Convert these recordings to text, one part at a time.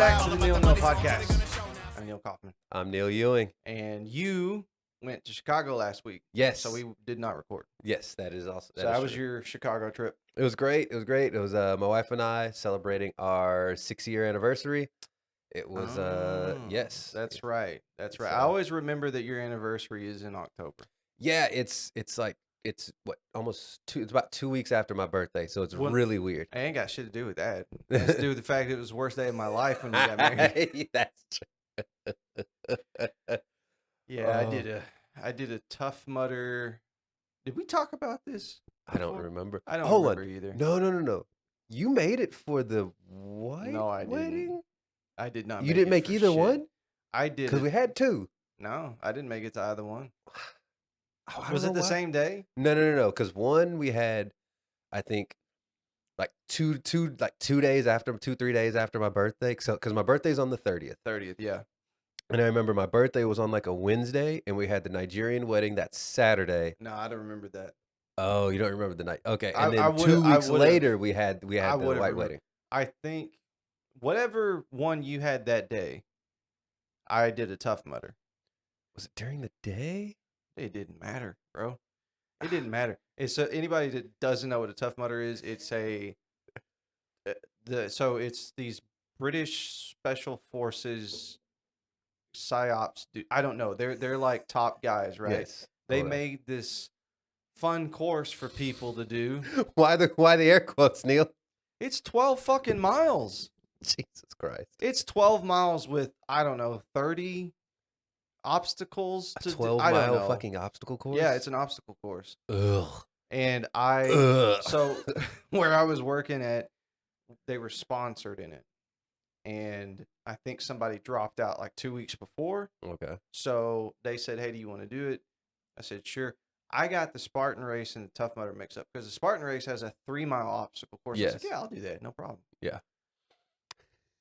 back to the Neal Podcast. I'm Neal Kaufman. I'm Neal Ewing. And you went to Chicago last week. Yes. So we did not record. Yes, that is also. So that was your Chicago trip. It was great. It was my wife and I celebrating our 6-year anniversary. It was yes. That's right. That's right. So, I always remember that your anniversary is in October. Yeah, it's about 2 weeks after my birthday, so it's really weird. I ain't got shit to do with that. It has to do with the fact that it was the worst day of my life when we got married. That's true. Yeah, I did a Tough Mudder. Did we talk about this before? I don't remember. I don't Hold remember on. either. No. You made it for the wedding? No, I didn't. I did not. You didn't make either shit. one? I did. Because we had two. No, I didn't make it to either one. Was it the same day? No. Because one we had, I think, like 3 days after, 2-3 days after my birthday. So because my birthday's on the 30th. 30th, yeah. And I remember my birthday was on like a Wednesday, and we had the Nigerian wedding that Saturday. No, I don't remember that. Oh, you don't remember the night? Okay, and then 2 weeks later we had the white wedding. I think whatever one you had that day, I did a Tough Mudder. Was it during the day? It didn't matter, bro. It didn't matter. It's anybody that doesn't know what a Tough Mudder is. It's it's these British Special Forces psyops. I don't know. They're like top guys, right? Yes. They made this fun course for people to do. Why the air quotes, Neal? It's 12 fucking miles. Jesus Christ. It's 12 miles with, I don't know, 30 obstacles. A 12-mile fucking obstacle course? Yeah, it's an obstacle course. Ugh. And so where I was working at, they were sponsored in it. And I think somebody dropped out like 2 weeks before. Okay. So they said, hey, do you want to do it? I said, sure. I got the Spartan race and the Tough Mudder mix up because the Spartan race has a 3-mile obstacle course. Yes. I was like, yeah, I'll do that. No problem. Yeah.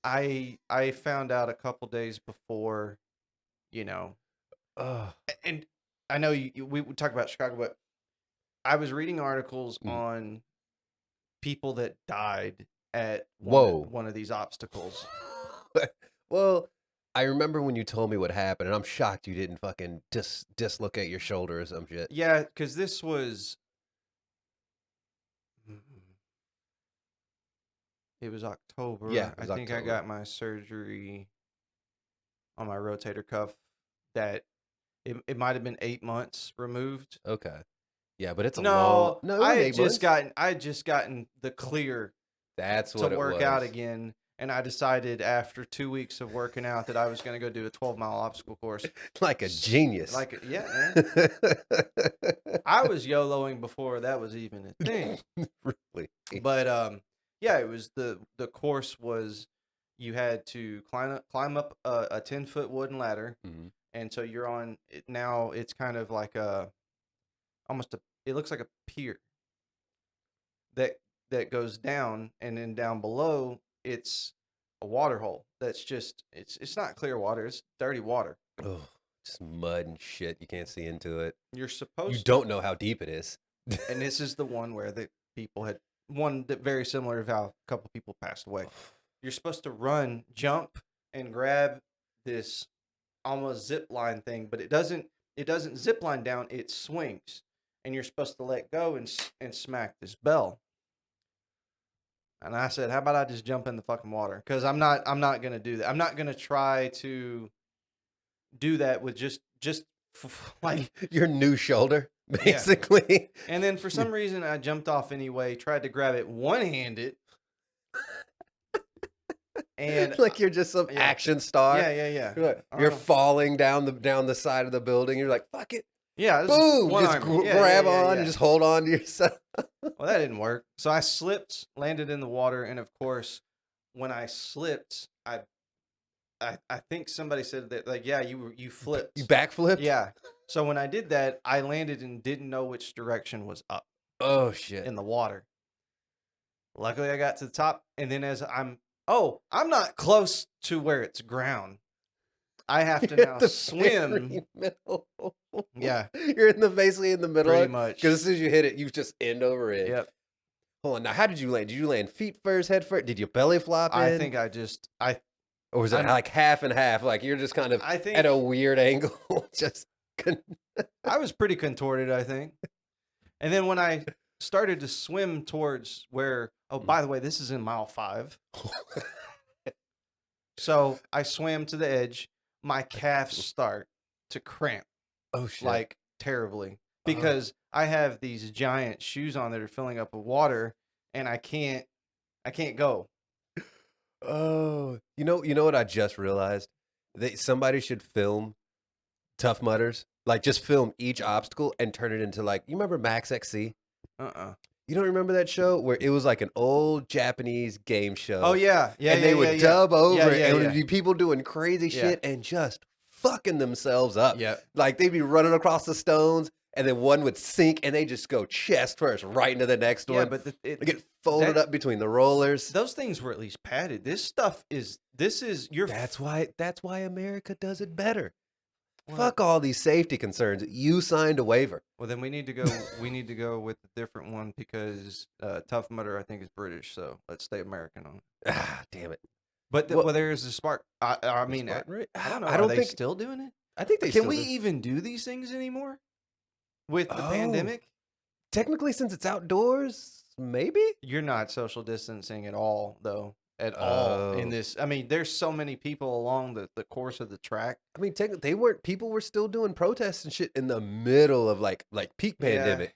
I found out a couple days before, and I know we would talk about Chicago, but I was reading articles on people that died at one of these obstacles. Well, I remember when you told me what happened, and I'm shocked you didn't fucking dislocate your shoulder or some shit. Yeah, because this was... It was October. Yeah, I think I got my surgery on my rotator cuff that it might have been 8 months removed. Okay. Yeah, but it's a long... No, I had just gotten the clear That's what to it work was. out again. And I decided after 2 weeks of working out that I was going to go do a 12-mile obstacle course. Like a genius. Yeah, man. I was YOLOing before that was even a thing. Really? But yeah, it was the course was you had to climb up a 10-foot wooden ladder, and so you're on it now. It's kind of like it looks like a pier that goes down, and then down below it's a water hole that's just it's not clear water, it's dirty water. Oh, just mud and shit. You can't see into it. You don't know how deep it is. And this is the one where the people had one that very similar to how a couple people passed away. You're supposed to jump and grab this almost zip line thing, but it doesn't zip line down, it swings. And you're supposed to let go and smack this bell. And I said, how about I just jump in the fucking water? Because I'm not going to do that. I'm not going to try to do that with just like... Your new shoulder, basically. Yeah. And then for some reason, I jumped off anyway, tried to grab it one-handed. And like you're just some action star. Yeah. You're falling down the side of the building. You're like, fuck it. Yeah. Boom. Just grab on and just hold on to yourself. Well, that didn't work. So I slipped, landed in the water. And of course, when I slipped, I think somebody said that, like, yeah, you flipped. You backflipped? Yeah. So when I did that, I landed and didn't know which direction was up. Oh, shit. In the water. Luckily, I got to the top. And then I'm not close to where it's ground. I have to now swim. Yeah. You're basically in the middle. Pretty much. Because as soon as you hit it, you just end over it. Yep. Hold on. Now, how did you land? Did you land feet first, head first? Did you belly flop in? I think Or was it like half and half? Like you're just kind of I think at a weird angle. Just I was pretty contorted, I think. And then when I started to swim towards where, oh, by the way, this is in mile 5. So I swam to the edge. My calves start to cramp oh shit. like terribly because I have these giant shoes on that are filling up with water, and I can't go. Oh, you know what I just realized? Somebody should film Tough Mudders. Like just film each obstacle and turn it into like you remember Max XC? You don't remember that show where it was like an old Japanese game show? Oh yeah, yeah, and yeah, they would yeah, dub over yeah, it, yeah, and it would yeah. be people doing crazy shit and just fucking themselves up. Yeah. Like they'd be running across the stones, and then one would sink, and they just go chest first right into the next one. Yeah, but they get folded up between the rollers. Those things were at least padded. This is your. That's why America does it better. Fuck all these safety concerns. You signed a waiver. Well, then we need to go. We need to go with a different one because Tough Mudder I think is British, so let's stay American on it. Ah, damn it. But there is a spark. I mean, Spartan, I don't know. I don't Are they think still doing it? I think they can still we do. even do these things anymore with the pandemic? Technically, since it's outdoors, maybe you're not social distancing at all, though. At all in this. I mean, there's so many people along the course of the track. I mean, people were still doing protests and shit in the middle of like peak pandemic.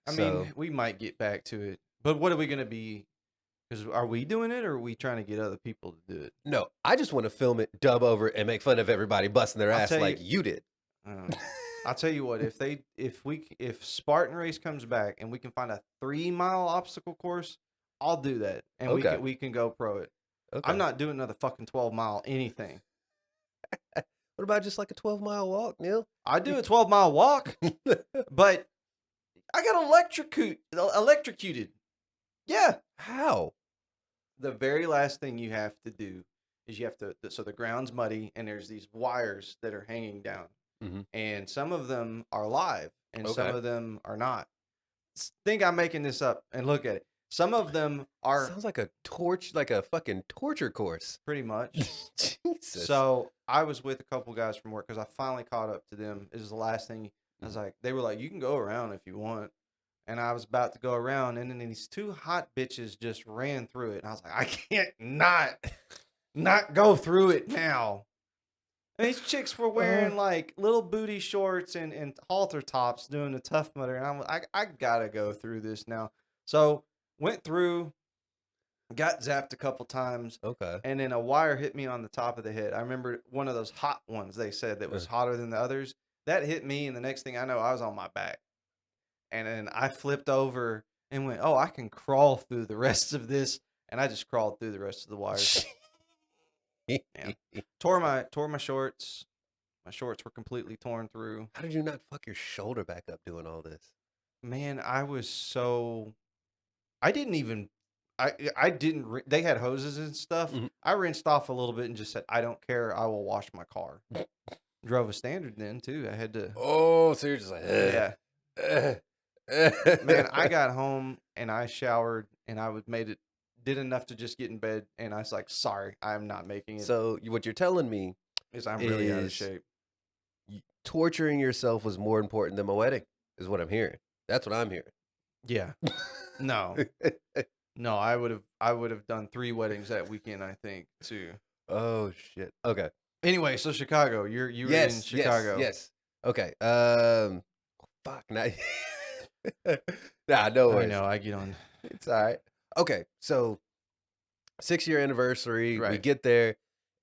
I mean, we might get back to it, but what are we gonna be? Because are we doing it, or are we trying to get other people to do it? No, I just want to film it, dub over it, and make fun of everybody busting their ass like you did. I'll tell you what, if Spartan Race comes back and we can find a 3-mile obstacle course, I'll do that, and we can go pro it. Okay. I'm not doing another fucking 12-mile anything. What about just like a 12-mile walk, Neal? I do a 12-mile walk, but I got electrocuted. Yeah. How? The very last thing you have to do is you have to. So the ground's muddy, and there's these wires that are hanging down, and some of them are live, and some of them are not. Think I'm making this up, and look at it. Some of them are. Sounds like a fucking torture course. Pretty much. Jesus. So I was with a couple guys from work because I finally caught up to them. It was the last thing. I was like, they were like, you can go around if you want. And I was about to go around, and then these 2 hot bitches just ran through it. And I was like, I can't not go through it now. And these chicks were wearing like little booty shorts and halter tops doing the Tough Mudder. And I'm like, I gotta go through this now. So went through, got zapped a couple times. Okay. And then a wire hit me on the top of the head. I remember one of those hot ones they said that was hotter than the others. That hit me, and the next thing I know, I was on my back. And then I flipped over and went, oh, I can crawl through the rest of this. And I just crawled through the rest of the wires. Tore my shorts. My shorts were completely torn through. How did you not fuck your shoulder back up doing all this? Man, I was so... I didn't even... I didn't... They had hoses and stuff. I rinsed off a little bit and just said, I don't care. I will wash my car. Drove a Standard then, too. I had to... Oh, so you're just like... Yeah. Man, I got home and I showered and I did enough to just get in bed, and I was like, sorry, I'm not making it. So what you're telling me is I'm really out of shape. Torturing yourself was more important than my wedding, is what I'm hearing. That's what I'm hearing. Yeah. No. No, I would have done 3 weddings that weekend, I think, too. Oh shit. Okay. Anyway, so Chicago. You were in Chicago. Yes. Okay. Fuck. Nah, no worries. I know. I get on. It's all right. Okay, so 6-year anniversary. Right. We get there,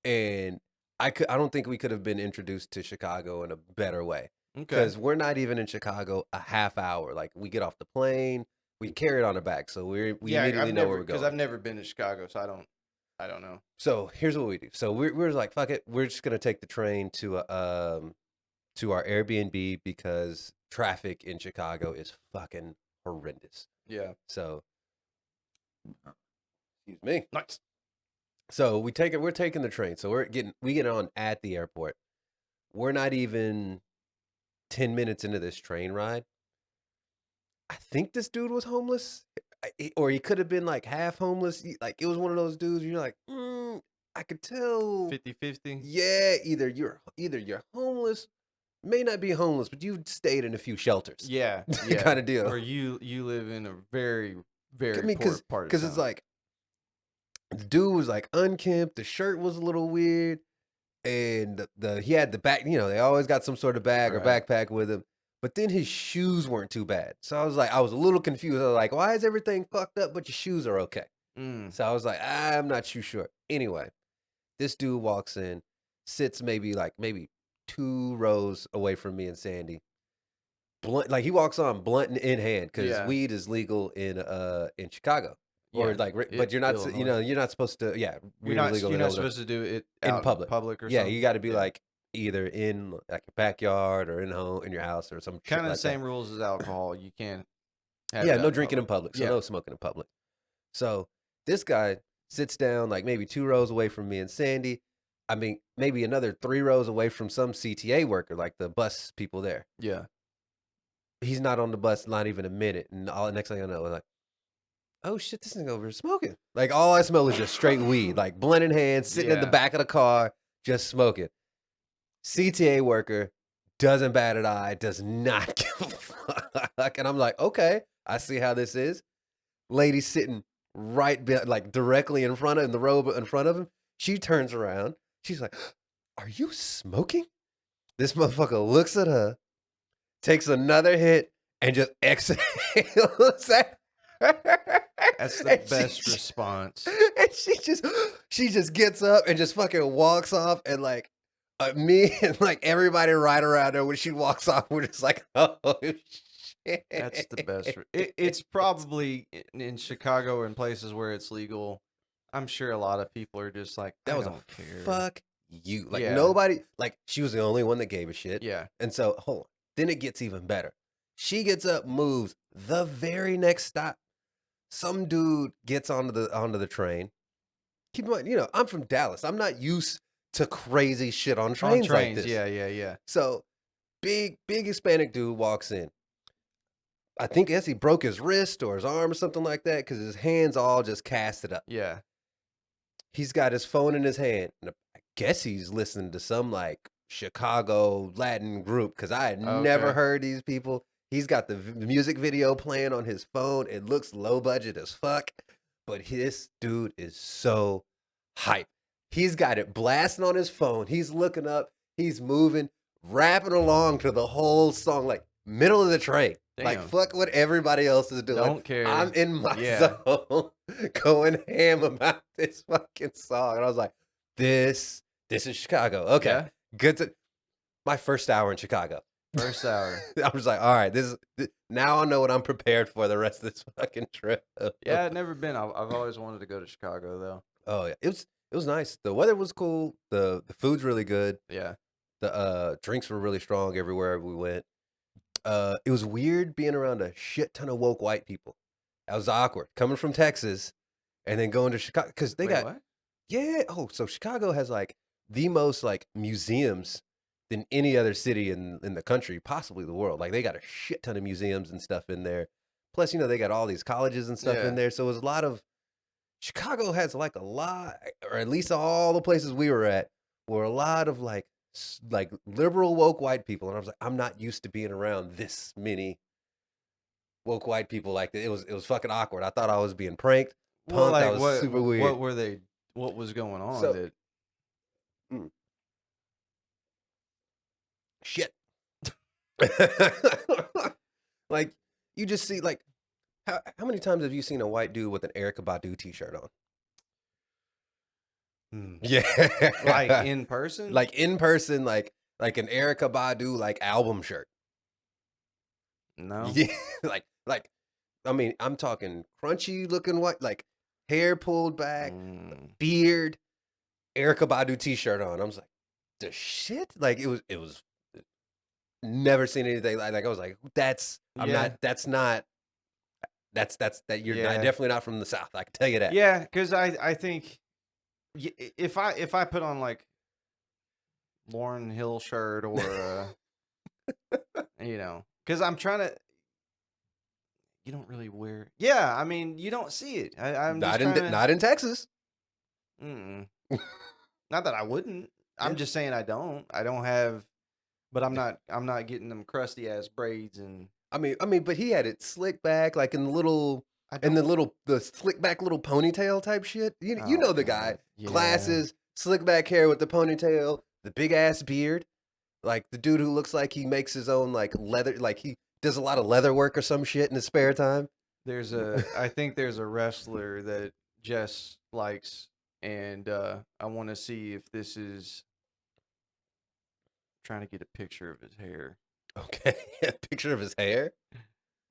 and I don't think we could have been introduced to Chicago in a better way. Okay. Because we're not even in Chicago a half hour. Like we get off the plane, we carry it on our back, so we immediately know where we're going. Because I've never been to Chicago, so I don't know. So here's what we do. So we're like, fuck it, we're just gonna take the train to our Airbnb because traffic in Chicago is fucking horrendous. Yeah. So, excuse me. Nice. So we're taking the train. So we get on at the airport. We're not even 10 minutes into this train ride. I think this dude was homeless, or he could have been like half homeless. Like it was one of those dudes. You're like, I could tell 50-50? yeah, either you're homeless, may not be homeless, but you've stayed in a few shelters. Yeah, Kind yeah. of deal. Or you live in a very, I very mean, poor part of cause it's town. like the dude was like unkempt, the shirt was a little weird, and he had the back, they always got some sort of bag or Right. backpack with him. But then his shoes weren't too bad. So I was a little confused. I was like, why is everything fucked up, but your shoes are okay? Mm. So I was like, I'm not too sure. Anyway, this dude walks in, sits maybe 2 rows away from me and Sandy. Blunt, like he walks on blunt in hand because Yeah. weed is legal in Chicago, or Yeah. but you're not, Illinois. You're not supposed to. Yeah, weed is legal You're in not Illinois supposed to do it in out in public. public or Yeah, you something. got to be Yeah. like either in like your backyard or in your house or some shit Kind of the like that. same rules as alcohol. You can't have Yeah, it no out in drinking in public. public, so Yeah. no smoking in public. So this guy sits down like maybe 2 rows away from me and Sandy. I mean, maybe another 3 rows away from some CTA worker, like the bus people there. Yeah. He's not on the bus, not even a minute, and all next thing I know, like, oh shit, this nigga over here smoking. Like all I smell is just straight weed, like blunt in hand, sitting in the Yeah. back of the car, just smoking. CTA worker doesn't bat an eye, does not give a fuck, and I'm like, okay, I see how this is. Lady sitting like directly in front of in the row in front of him. She turns around. She's like, "Are you smoking?" This motherfucker looks at her, takes another hit, and just exhales at her. That's the best response. And she just gets up and just fucking walks off, and like me and like everybody right around her when she walks off, we're just like, oh shit. That's the best. It's probably in Chicago or in places where it's legal. I'm sure a lot of people are just like, That I was don't a care. fuck you. Like Yeah. nobody, like she was the only one that gave a shit. Yeah. And so hold on. Then it gets even better. She gets up, moves. The very next stop, some dude gets onto the train. Keep in mind, I'm from Dallas. I'm not used to crazy shit on On trains like trains. this. Yeah. So big Hispanic dude walks in. I think he broke his wrist or his arm or something like that because his hands all just casted up. Yeah. He's got his phone in his hand. And I guess he's listening to some like Chicago Latin group because I had never Okay. heard these people. He's got the music video playing on his phone. It looks low budget as fuck, but this dude is so hype. He's got it blasting on his phone. He's looking up. He's moving, rapping along to the whole song, like middle of the train. Like Damn. fuck what everybody else is doing. Don't care. I'm in my Yeah. zone, going ham about this fucking song, and I was like, "This is Chicago." Okay, Yeah. good. My first hour in Chicago. First hour. I was like, "All right, now I know what I'm prepared for the rest of this fucking trip." Yeah, I've never been. I've always wanted to go to Chicago though. Oh yeah, it was nice. The weather was cool. The food's really good. Yeah. The drinks were really strong everywhere we went. It was weird being around a shit ton of woke white people. That was awkward coming from Texas and then going to Chicago because they Wait, got what? yeah. Oh, so Chicago has like the most like museums than any other city in the country, possibly the world. Like they got a shit ton of museums and stuff in there. Plus, they got all these colleges and stuff Yeah. in there. So it was a lot of Chicago has like a lot, or at least all the places we were at were a lot of like liberal woke white people, and I was like, I'm not used to being around this many woke white people like that. It was fucking awkward. I thought I was being pranked, Well, punked. That like was super weird. what were they? What was going on? So- that Mm. Shit. Like you just see like how many times have you seen a white dude with an Erykah Badu t-shirt on? Yeah, like in person? like in person, like an Erykah Badu like album shirt. no. Yeah, like I mean, I'm talking crunchy looking white, like hair pulled back, Mm. beard, Erykah Badu t-shirt on. I was like, the shit? Like it was never seen anything like I was like, that's I'm Yeah. not that's not that's that you're not, Yeah. definitely not from the South. I can tell you that. Yeah, because I think if I put on like Lauryn Hill shirt or because I'm trying to. You don't really wear. Yeah, I mean, you don't see it. I'm just Not trying to. not in Texas. Mm-mm. Not that I wouldn't. I'm Yeah. just saying I don't. I don't have, but I'm not getting them crusty ass braids and But he had it slick back, like I in don't. the slick back little ponytail type shit. You Oh know the guy, God, yeah. glasses, slick back hair with the ponytail, the big ass beard, like the dude who looks like he makes his own like leather, like he does a lot of leather work or some shit in his spare time. I think there's a wrestler that Jess likes, and I want to see if this is trying to get a picture of his hair. Okay, a picture of his hair.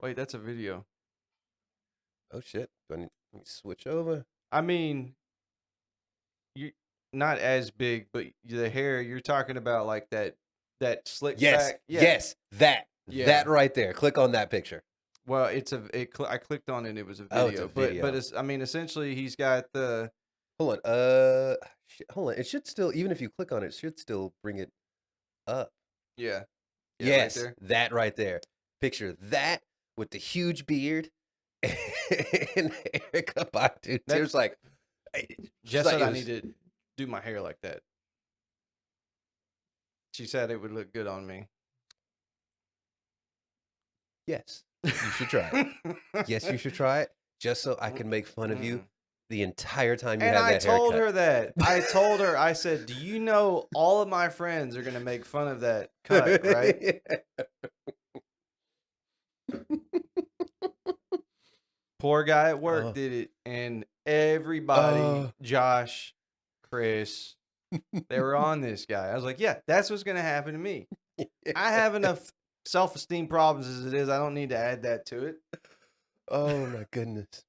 Wait, that's a video. Oh shit! Let me switch over. I mean, you not as big, but the hair you're talking about, like that slick Yes, back. Yeah, yes, that yeah. right there. Click on that picture. Well, I clicked on it and it was a Oh, it's a video, but video. it's, I mean, essentially he's got the Hold on. Hold on. It should still, even if you click on it, it should still bring it up. yeah, yeah, right Yes, there. that right there. Picture that with the huge beard and Erica Badu. That Tears like, she's Jess like, said it I need was. to do my hair like that. She said it would look good on me. Yes, you should try it. Yes, you should try it. Just so I can make fun of you Mm-mm. the entire time you And have I that told haircut. her that. I told her, I said, "Do you know all of my friends are gonna make fun of that cut, right?" Poor guy at work Oh, did it, and everybody, oh. Josh, Chris, they were on this guy. I was like, "Yeah, that's what's gonna happen to me. I have enough self-esteem problems as it is. I don't need to add that to it." Oh my goodness.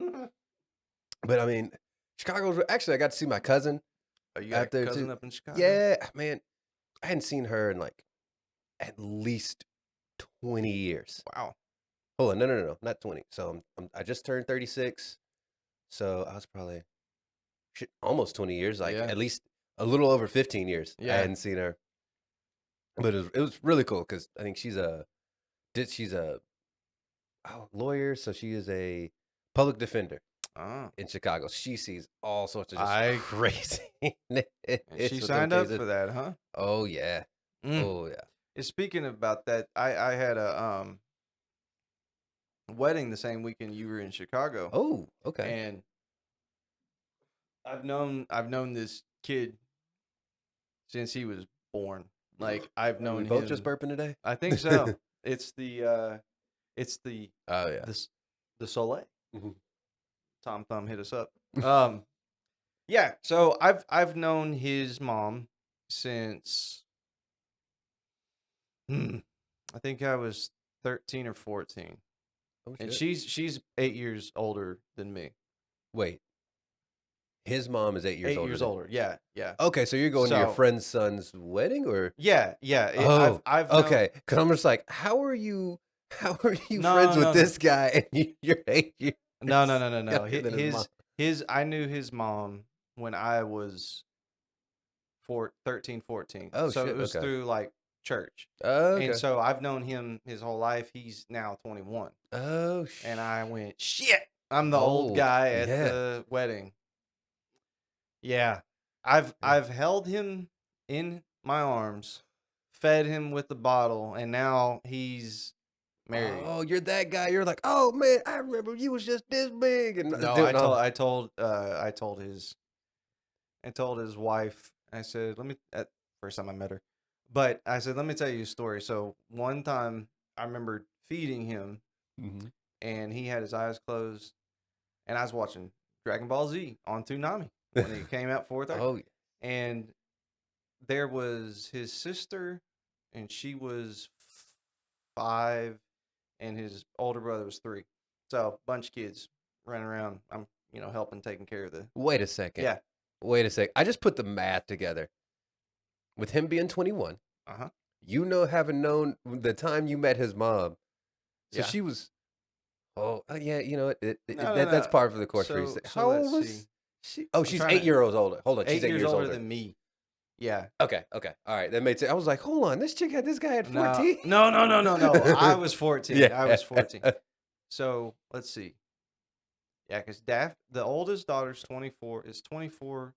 But I mean, Chicago's actually, I got to see my cousin Oh, you got out a there too. cousin up in Chicago? Yeah, man, I hadn't seen her in like at least 20 years. Wow. Hold on, no, not 20. So I just turned 36. So I was probably shit, almost 20 years, like Yeah. at least a little over 15 years. I Yeah. hadn't seen her. But it was really cool because I think she's a lawyer, so she is a public defender Oh. in Chicago. She sees all sorts of just I crazy And she with them signed up cases. for that, huh? Oh yeah. Mm. Oh yeah. And speaking about that, I had a wedding the same weekend you were in Chicago, Oh, okay. and I've known this kid since he was born. Like I've Are we known both just him. burping today? I think so. It's it's Oh yeah. the Soleil. Mhm. Tom Thumb hit us up. Um, yeah. So I've known his mom since I think I was 13 or 14. Oh And shit. she's 8 years older than me. Wait, his mom is 8 years 8 years than. older. Yeah, yeah. Okay, so you're going to your So friend's son's wedding, or? yeah, yeah. Oh, I've known. okay. Because I'm just like, how are you? How are you friends No, with no, no, this guy and you're 8 years no, no, no, no, no. younger than his mom? His. I knew his mom when I was 13, 14. Oh So it shit. was Okay. through like church, and Okay. so I've known him his whole life. He's now 21, Oh and I went shit. I'm the old old. guy at Yeah. the wedding. Yeah. I've held him in my arms, fed him with the bottle, and now he's married. Oh, you're that guy. You're like, oh man, I remember you was just this big and No, doing all. I told his wife, I said, let me at first time I met her. But I said, let me tell you a story. So one time I remember feeding him Mhm. and he had his eyes closed and I was watching Dragon Ball Z on Toonami when it came out 4:30. Oh, yeah. And there was his sister, and she was 5, and his older brother was 3. So bunch of kids running around. I'm helping taking care of the Wait a second. yeah. Wait a sec. I just put the math together. With him being 21, Uh-huh. having known the time you met his mom, so Yeah. she was. Oh, yeah. You know what? No, no, That's no. par for the course for you. So How let's old see. was she? Oh, I'm she's trying 8 years older. Hold on, she's 8 8 years years older older. than me. Yeah. Okay. All right, that made sense. I was like, hold on, this chick had this guy at No, 14. no, no, no, no, no. I was 14. Yeah. I was 14. So let's see. Yeah, because the oldest daughter's 24, is 24,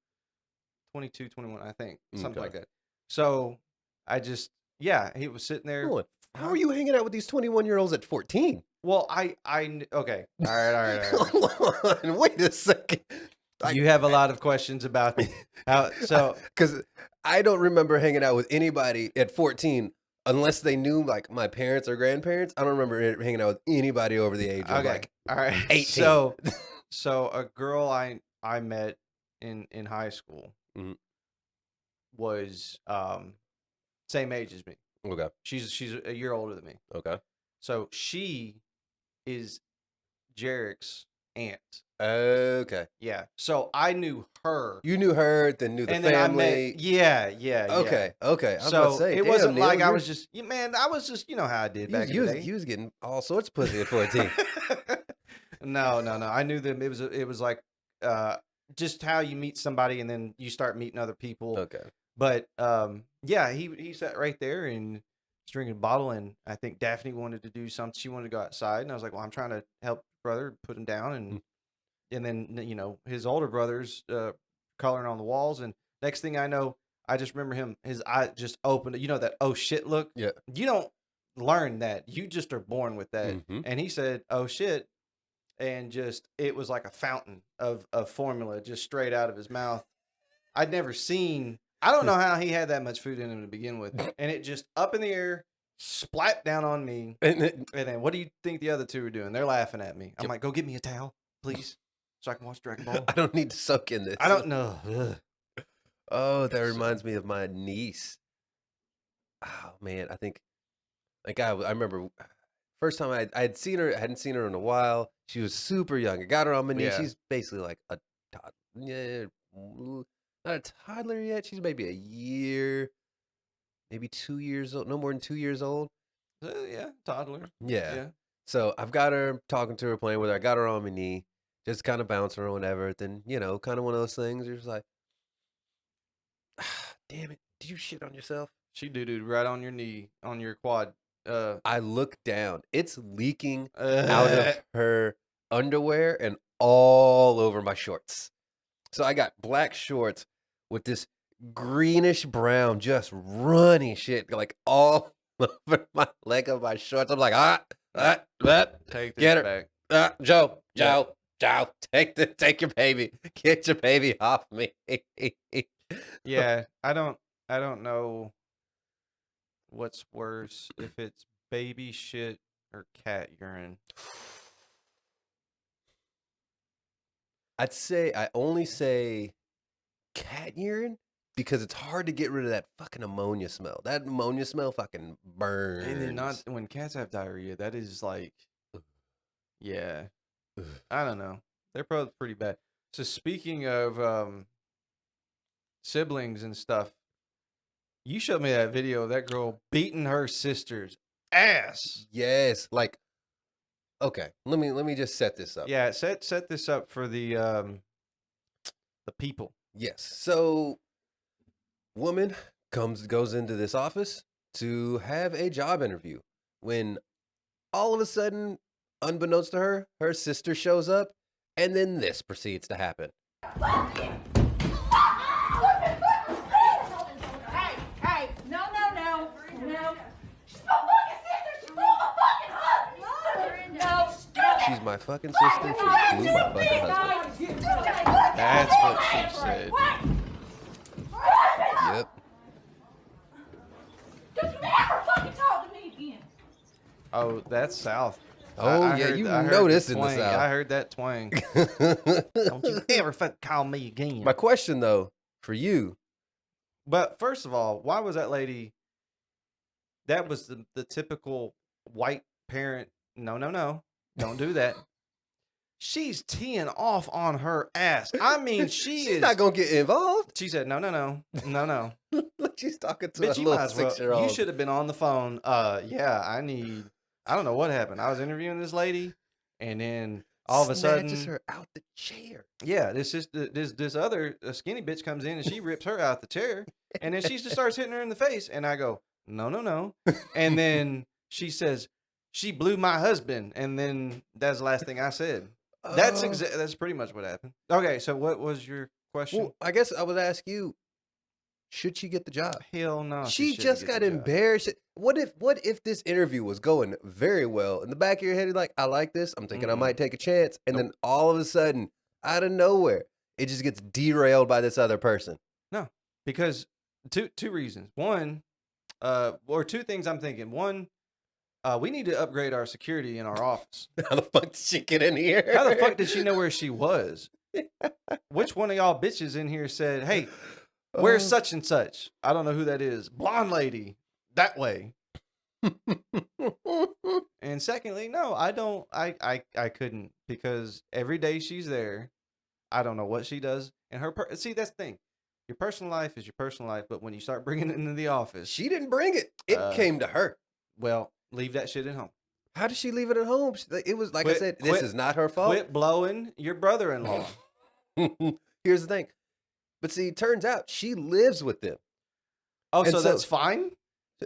22, 21, I think. Something like Okay. that. So I just, yeah, he was sitting there. Hold on. How Huh? are you hanging out with these 21-year-olds at 14? Well, okay. All right. Hold on. Wait a second. You have a lot of questions about how, so Because I don't remember hanging out with anybody at 14 unless they knew like my parents or grandparents. I don't remember hanging out with anybody over the age of okay. like All right. 18. So a girl I met in high school Mhm. was same age as me. Okay. She's a year older than me. Okay. So she is Jarek's aunt. Okay. Yeah. So I knew her. You knew her, then knew the And then I family. met, yeah. Okay. Okay. I was about to So say, it damn, wasn't Neal, like I you're- was just, man, I was just, you know how I did back in the day. you was getting all sorts of pussy at 14. No. I knew them. It was like just how you meet somebody and then you start meeting other people. Okay. But yeah, he sat right there and was drinking a bottle, and I think Daphne wanted to do something. She wanted to go outside, and I was like, "Well, I'm trying to help brother put him down," and then his older brother's coloring on the walls, and next thing I know, I just remember his eye just opened. You know that oh shit look. Yeah. You don't learn that. You just are born with that. Mhm. And he said, "Oh shit." And just it was like a fountain of formula just straight out of his mouth. I'd never seen. I don't know how he had that much food in him to begin with, and it just up in the air, splat down on me. And then what do you think the other two are doing? They're laughing at me. I'm like, go get me a towel, please, so I can watch Dragon Ball. I don't need to soak in this. I don't know. Ugh. Oh, that reminds me of my niece. Oh man, I think like I remember first time I had seen her, I hadn't seen her in a while. She was super young. I got her on my knee. Yeah. She's basically like a toddler. Yeah, not a toddler yet. She's maybe a year, maybe 2 years old. No more than 2 years old. Yeah, toddler. Yeah. Yeah. So I've got her talking to her, playing with her. I got her on my knee, just kind of bouncing her or whatever. Then kind of one of those things. You're just like, damn it, did you shit on yourself? She doo-dooed right on your knee, on your quad. I look down. It's leaking out of her underwear and all over my shorts. So I got black shorts with this greenish brown, just runny shit like all over my leg of my shorts. I'm like, Take this get her, back. Joe, Yeah. take your baby, get your baby off me. Yeah, I don't know what's worse, if it's baby shit or cat urine. I only say cat urine because it's hard to get rid of that fucking ammonia smell. That ammonia smell fucking burns. And then not when cats have diarrhea, that is like, yeah, I don't know. They're probably pretty bad. So speaking of siblings and stuff, you showed me that video of that girl beating her sister's ass. Yes, like okay. Let me just set this up. Yeah, set this up for the people. Yes. So woman goes into this office to have a job interview when all of a sudden, unbeknownst to her, her sister shows up and then this proceeds to happen. Hey, no. She's my fucking sister. She blew my fucking husband. No. She's my fucking sister. She blew my fucking husband. That's what she said. Yep. Don't you ever fucking talk to me again. Oh, that's South. Oh, I yeah, heard- you I heard know the this in the twang. South. I heard that twang. Don't you ever fucking call me again. My question though, for you, But first of all, why was that lady? That was the typical white parent. No, don't do that. She's teeing off on her ass. I mean, she's is not gonna get involved. She said, no. She's talking to Bitch, a you might little as well. 6-year-old. You should have been on the phone. Yeah, I don't know what happened. I was interviewing this lady, and then all of a Snatches sudden, her out the chair. yeah, this other skinny bitch comes in and she rips her out the chair, and then she just starts hitting her in the face, and I go, no, and then she says she blew my husband, and then that's the last thing I said. That's pretty much what happened. Okay, so what was your question? Well, I guess I would ask you, should she get the job? Hell no. She shouldn't just get got the job. embarrassed. What if this interview was going very well? In the back of your head, you're like, I like this. I'm thinking I might take a chance. And then all of a sudden, out of nowhere, it just gets derailed by this other person. No, because two reasons. One, or two things I'm thinking. One, we need to upgrade our security in our office. How the fuck did she get in here? How the fuck did she know where she was? Which one of y'all bitches in here said, hey, where's such and such? I don't know who that is. Blonde lady. That way. And secondly, no, I don't. I couldn't, because every day she's there, I don't know what she does. And see, that's the thing. Your personal life is your personal life, but when you start bringing it into the office, She didn't bring it. It came to her. well, leave that shit at home. How did she leave it at home? It was like I said, this is not her fault. Quit blowing your brother-in-law. Here's the thing. But see, it turns out she lives with them. Oh, And so so- that's fine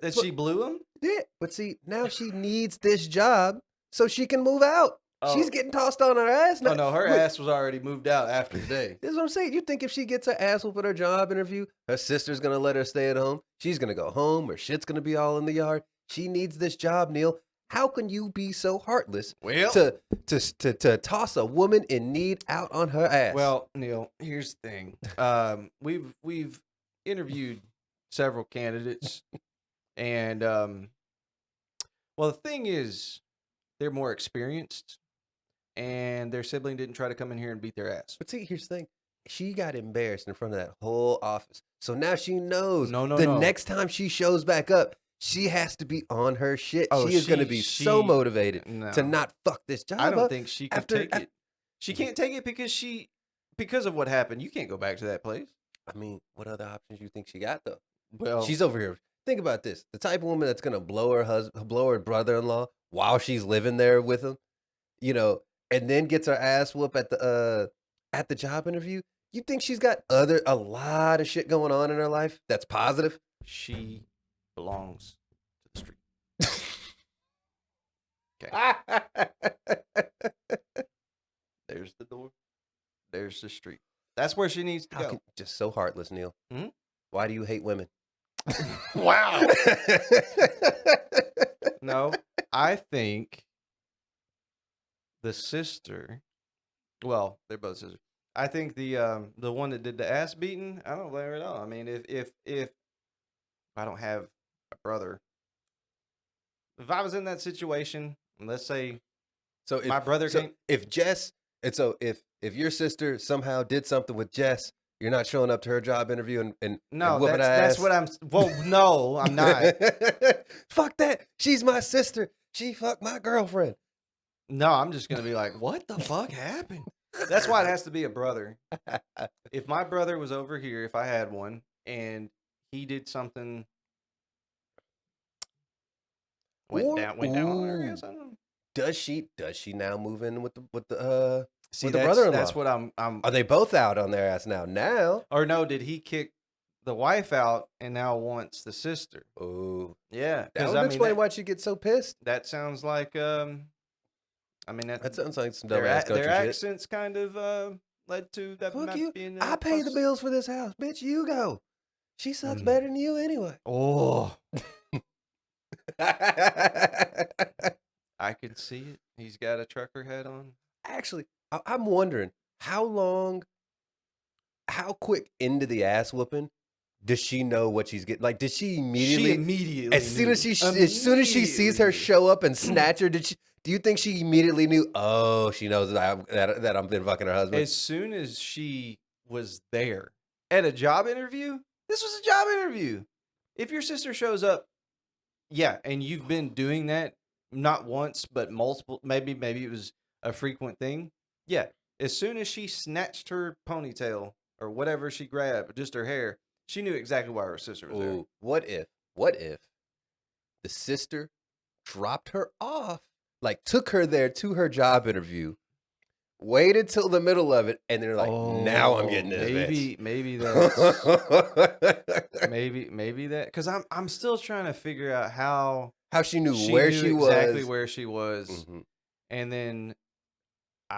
that she blew him? Yeah. But see, now she needs this job so she can move out. Oh. She's getting tossed on her ass now. Oh, no, her Look, ass was already moved out after the day. This is what I'm saying. You think if she gets her ass whooped at her job interview, her sister's going to let her stay at home? She's going to go home. Her shit's going to be all in the yard. She needs this job, Neal. How can you be so heartless Well, to toss a woman in need out on her ass? well, Neal, here's the thing. We've interviewed several candidates, and well, the thing is, they're more experienced, and their sibling didn't try to come in here and beat their ass. But see, here's the thing. She got embarrassed in front of that whole office. So now she knows No, the no. next time she shows back up, she has to be on her shit. Oh, She is going to be so motivated to not fuck this job I don't up. think she can after- take it. She can't take it because of what happened. You can't go back to that place. I mean, what other options you think she got, though? Well, She's over here. Think about this. The type of woman that's going to blow her brother-in-law while she's living there with him, and then gets her ass whooped at the job interview. You think she's got a lot of shit going on in her life that's positive? she belongs to the street. Okay. There's the door. There's the street. That's where she needs to go. Just so heartless, Neal. Mhm. Why do you hate women? Wow. No, I think the sister. Well, they're both sisters. I think the one that did the ass beating, I don't blame her at all. I mean, if I don't have a brother, if I was in that situation, let's say So if my brother came, if Jess, and so if your sister somehow did something with Jess, you're not showing up to her job interview and no, whooping her that's ass? what I'm. Well, no, I'm not. Fuck that. She's my sister. She fucked my girlfriend. No, I'm just gonna be like, what the fuck happened? That's why it has to be a brother. If my brother was over here, if I had one, and he did something, went down on her ass, I don't know. Does she now move in with the See, with the that's, brother-in-law? that's what I'm. Are they both out on their ass now? Now? Or no, did he kick the wife out and now wants the sister? Oh, Yeah, that because would I mean explain why she gets so pissed. that sounds like I mean That sounds like some their, dumbass country their shit. accents kind of led to that. Fuck not you. being I pay the plus- bills for this house. Bitch, you go. She sucks Mm. better than you anyway. Oh, I can see it. He's got a trucker hat on. Actually, I'm wondering how quick into the ass whooping does she know what she's getting? Like, did she immediately? She immediately. As soon as she sees her show up and snatch her, do you think she immediately knew? Oh, she knows that I'm been fucking her husband. As soon as she was there at a job interview, this was a job interview. If your sister shows up, yeah, and you've been doing that not once but multiple, maybe it was a frequent thing. Yeah, as soon as she snatched her ponytail or whatever she grabbed, just her hair, she knew exactly why her sister was there. Ooh, what if the sister dropped her off, like took her there to her job interview, waited till the middle of it, and they're like, now I'm getting this bitch. Maybe that's maybe that, because I'm still trying to figure out how How she knew where she was. exactly where she was, Mhm. and then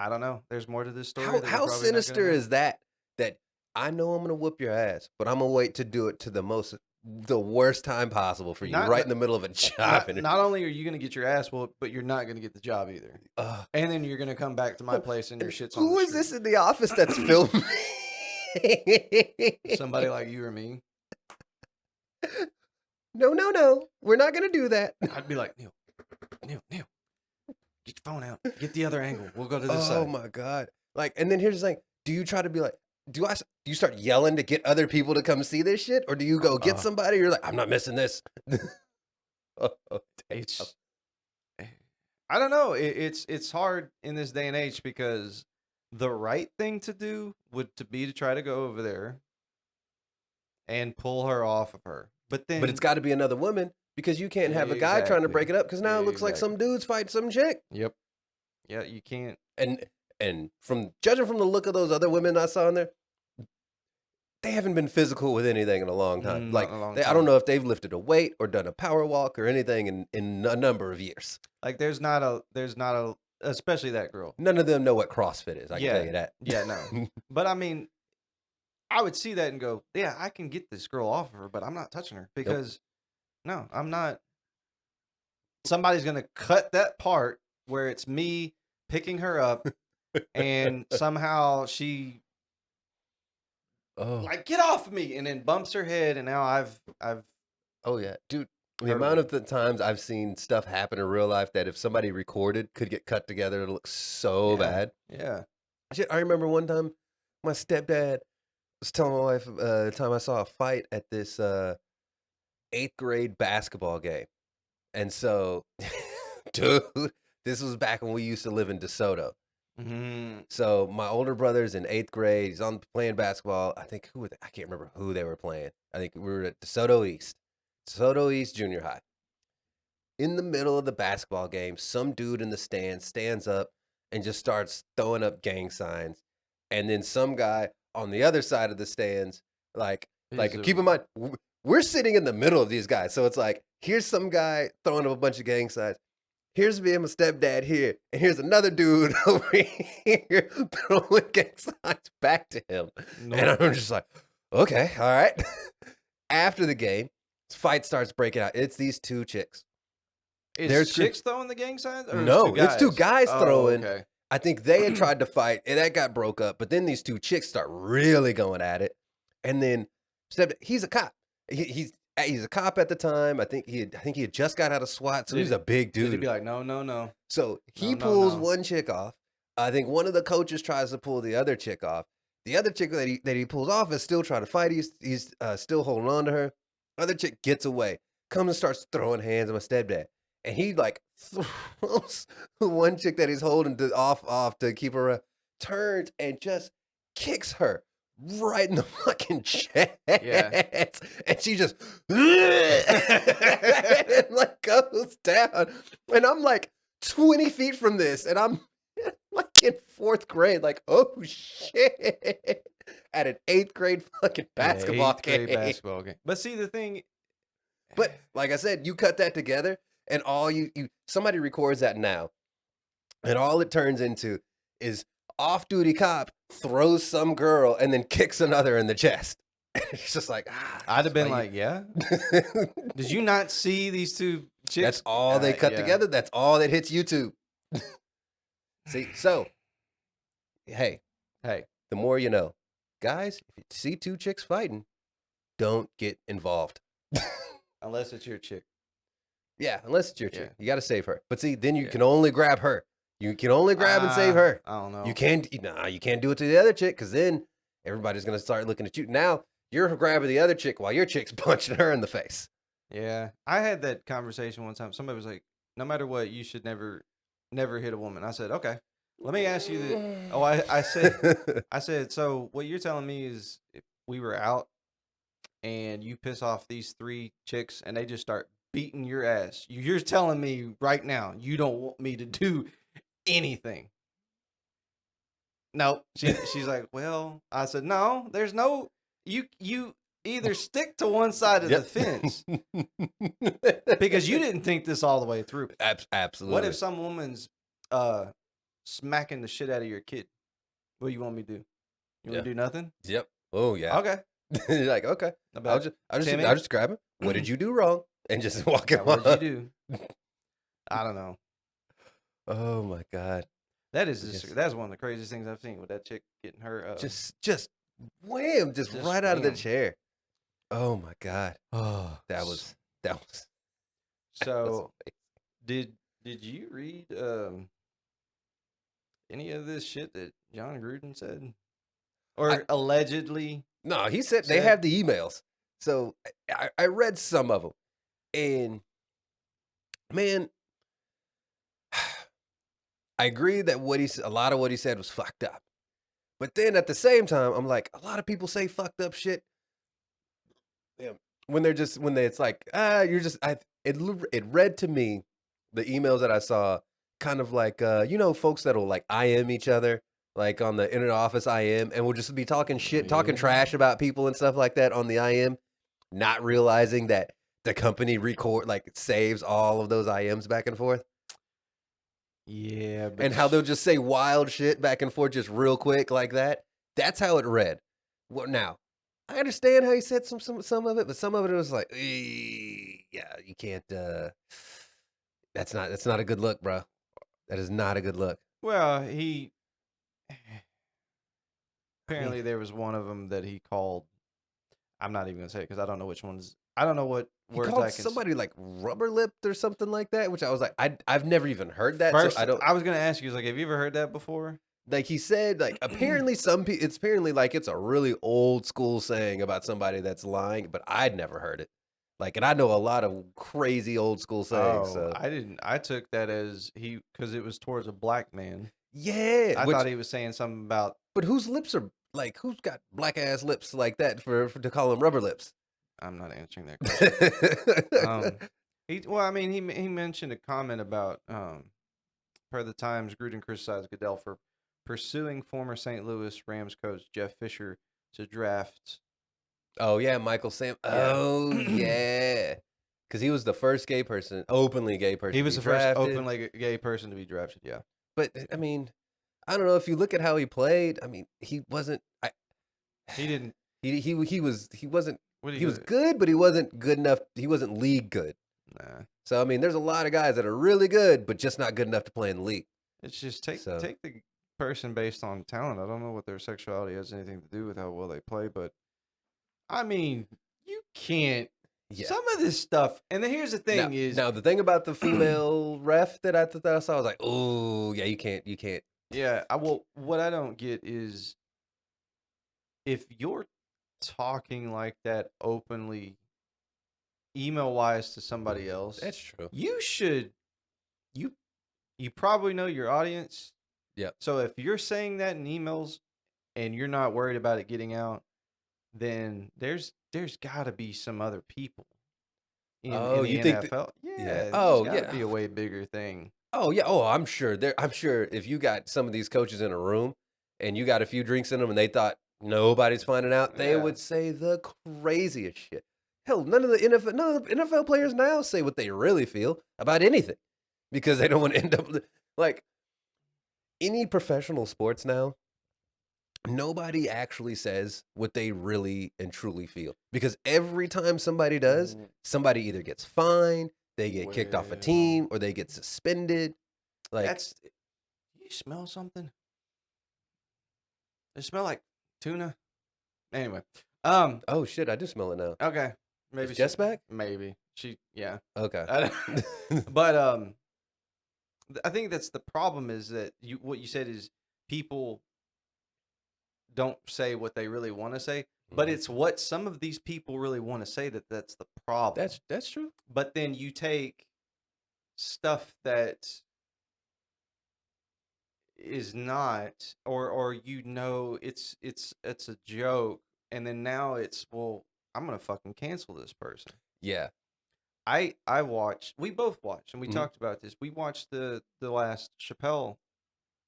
I don't know. There's more to this story. How that we're how probably not gonna sinister know. is that? That I know I'm gonna whoop your ass, but I'm gonna wait to do it to the worst time possible for you, Not right the- in the middle of a job Not, interview. not only are you gonna get your ass whooped, but you're not gonna get the job either. Ugh. And then you're gonna come back to my place and your shit's on Who the is street. this in the office that's filming? Somebody like you or me. No. We're not gonna do that. I'd be like, Neal, get your phone out. Get the other angle. We'll go to this Oh side. my god! Like, and then here's the thing: do you try to be like, do you start yelling to get other people to come see this shit, or do you go get somebody? You're like, I'm not missing this. It's, I don't know. It's hard in this day and age because the right thing to do would be to try to go over there and pull her off of her. But then, But it's got to be another woman because you can't have a guy trying to Exactly. break it up because now it looks like some dude's fighting some chick. Yep. Yeah, you can't. And from judging from the look of those other women I saw in there, they haven't been physical with anything in a long time. Not in a long I time. don't know if they've lifted a weight or done a power walk or anything in a number of years. Like there's not a especially that girl. None of them know what CrossFit is. I can Yeah. tell you that. Yeah, no. But I mean, I would see that and go, yeah, I can get this girl off of her, but I'm not touching her because no, I'm not. Somebody's gonna cut that part where it's me picking her up and somehow she Oh. like get off of me and then bumps her head and now I've Oh yeah, dude. The Heard of amount it. of the times I've seen stuff happen in real life that if somebody recorded could get cut together, it looks so Yeah. bad. yeah. Shit, I remember one time my stepdad was telling my wife the time I saw a fight at this 8th grade basketball game. And so, dude, this was back when we used to live in DeSoto. Mm-hmm. So my older brother's in 8th grade. He's on playing basketball. I think I can't remember who they were playing. I think we were at DeSoto East Junior High. In the middle of the basketball game, some dude in the stands stands up and just starts throwing up gang signs. And then some guy on the other side of the stands, like keep in mind, we're sitting in the middle of these guys. So it's like, here's some guy throwing up a bunch of gang signs. Here's me and my stepdad here. And here's another dude over here throwing gang signs back to him. And I'm just like, okay, all right. After the game, this fight starts breaking out. It's these two chicks. Is There's chicks throwing the gang signs? Or No, it's two guys Oh, throwing. Okay. I think they had tried to fight, and that got broke up. But then these two chicks start really going at it, and then he's a cop. He's a cop at the time. I think he had just got out of SWAT, so he's a big Did he dude. be like, no? So he No, pulls no. one chick off. I think one of the coaches tries to pull the other chick off. The other chick that he pulls off is still trying to fight. He's still holding on to her. Other chick gets away, comes and starts throwing hands at my stepdad. And he like throws one chick that he's holding off to keep her turns and just kicks her right in the fucking chest. Yeah. And she just and like goes down. And I'm like 20 feet from this, and I'm like in 4th grade, like, oh shit. At an 8th grade fucking basketball game. basketball game. But see the thing. But like I said, you cut that together, and all somebody records that now, and all it turns into is off-duty cop throws some girl and then kicks another in the chest. It's just like I'd have been like, yeah. Did you not see these two chicks? That's all they cut yeah. together. That's all that hits YouTube. See, so hey, the more you know, guys. If you see two chicks fighting, don't get involved. Unless it's your chick. Yeah, unless it's your chick. Yeah. You got to save her. But see, then you can only grab her. You can only grab and save her. I don't know. You can't do it to the other chick because then everybody's going to start looking at you. Now you're grabbing the other chick while your chick's punching her in the face. Yeah. I had that conversation one time. Somebody was like, no matter what, you should never hit a woman. I said, okay. Let me ask you that. Oh, I said, so what you're telling me is if we were out and you piss off these 3 chicks and they just start beating your ass. You're telling me right now you don't want me to do anything. No. She's like, well, I said, no, there's no, you either stick to one side of the fence because you didn't think this all the way through. Absolutely. What if some woman's smacking the shit out of your kid. What do you want me to do? You want Yeah. to do nothing? Yep. Oh yeah. Okay. You're like, okay. About Timmy? I'll just grab him. What did you do wrong? And just walk Yeah, him what did you off. do? I don't know. Oh my God. That is I just, guess- that's one of the craziest things I've seen with that chick getting her. Just wham, just right out of the wham. chair. Oh my God. Oh, That was so. Did you read any of this shit that John Gruden said, or allegedly? No, he said they Said- have the emails. So I read some of them. And man, I agree that a lot of what he said was fucked up. But then at the same time, I'm like, a lot of people say fucked up shit. Yeah. It's like, you're just it read to me, the emails that I saw, kind of like folks that'll like IM each other, like on the internet office IM, and we'll just be talking shit, talking trash about people and stuff like that on the IM, not realizing that the company saves all of those IMs back and forth. Yeah, but And how they'll just say wild shit back and forth just real quick like that. That's how it read. Well, now, I understand how he said some of it, but some of it was like, yeah, you can't. That's not a good look, bro. That is not a good look. Well, apparently there was one of them that he called. I'm not even gonna say it because I don't know which ones. I don't know what He words called I can. somebody like rubber lipped or something like that, which I was like, I've never even heard that. First, So I don't. I was gonna ask you, like, have you ever heard that before? Like he said, like apparently it's apparently like it's a really old school saying about somebody that's lying, but I'd never heard it. Like, and I know a lot of crazy old school sayings. So I didn't. I took that as because it was towards a black man. yeah, I thought he was saying something about. but whose lips are like who's got black ass lips like that for to call them rubber lips? I'm not answering that question. I mean, he mentioned a comment about per the Times, Gruden criticized Goodell for pursuing former St. Louis Rams coach Jeff Fisher to draft. Oh yeah, Michael Sam. Yeah. Oh yeah, because he was the first openly gay person. He was to the be first drafted. openly gay person to be drafted. Yeah. But I mean, I don't know if you look at how he played. I mean, he wasn't. He didn't. He wasn't. What did He was good, but he wasn't good enough. He wasn't league good. Nah. So I mean, there's a lot of guys that are really good, but just not good enough to play in the league. It's just take So- the person based on talent. I don't know what their sexuality has anything to do with how well they play, but I mean, you can't. Yeah. Some of this stuff, and then here's the thing: now the thing about the female ref that I saw, I was like, oh yeah, you can't. yeah. What I don't get is if you're talking like that openly, email wise to somebody else, That's true. you should. You probably know your audience. Yep. So if you're saying that in emails and you're not worried about it getting out, then there's got to be some other people in the you think NFL. Yeah. yeah. Oh, Oh, yeah. yeah. Be a way bigger thing. Oh yeah. Oh, I'm sure. I'm sure if you got some of these coaches in a room and you got a few drinks in them and they thought nobody's finding out, they Yeah. would say the craziest shit. Hell, none of the NFL players now say what they really feel about anything because they don't want to end up like any professional sports now. Nobody actually says what they really and truly feel because every time somebody does, somebody either gets fined, they get kicked off a Well. team, or they get suspended. Like That's. You smell something? It smell like tuna. Anyway. oh shit, I do smell it now. Okay. Maybe Is Jess back? Maybe she. Yeah. Okay. But I think that's the problem is that what you said is people don't say what they really want to say, but Mhm. it's what some of these people really want to say that's the problem. That's true. But then you take stuff that is not or it's a joke and then now it's I'm going to fucking cancel this person. Yeah. We both watched and we Mhm. talked about this. We watched the last Chappelle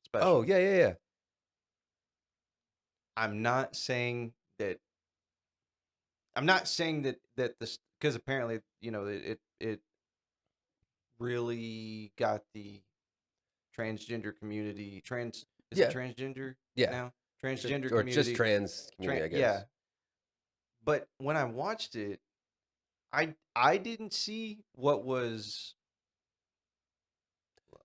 special. Oh yeah. I'm not saying that this because apparently it really got the transgender community. Is Yeah. it transgender Yeah. now? Transgender Or community. just trans community, I guess. Yeah. But when I watched it, I didn't see what was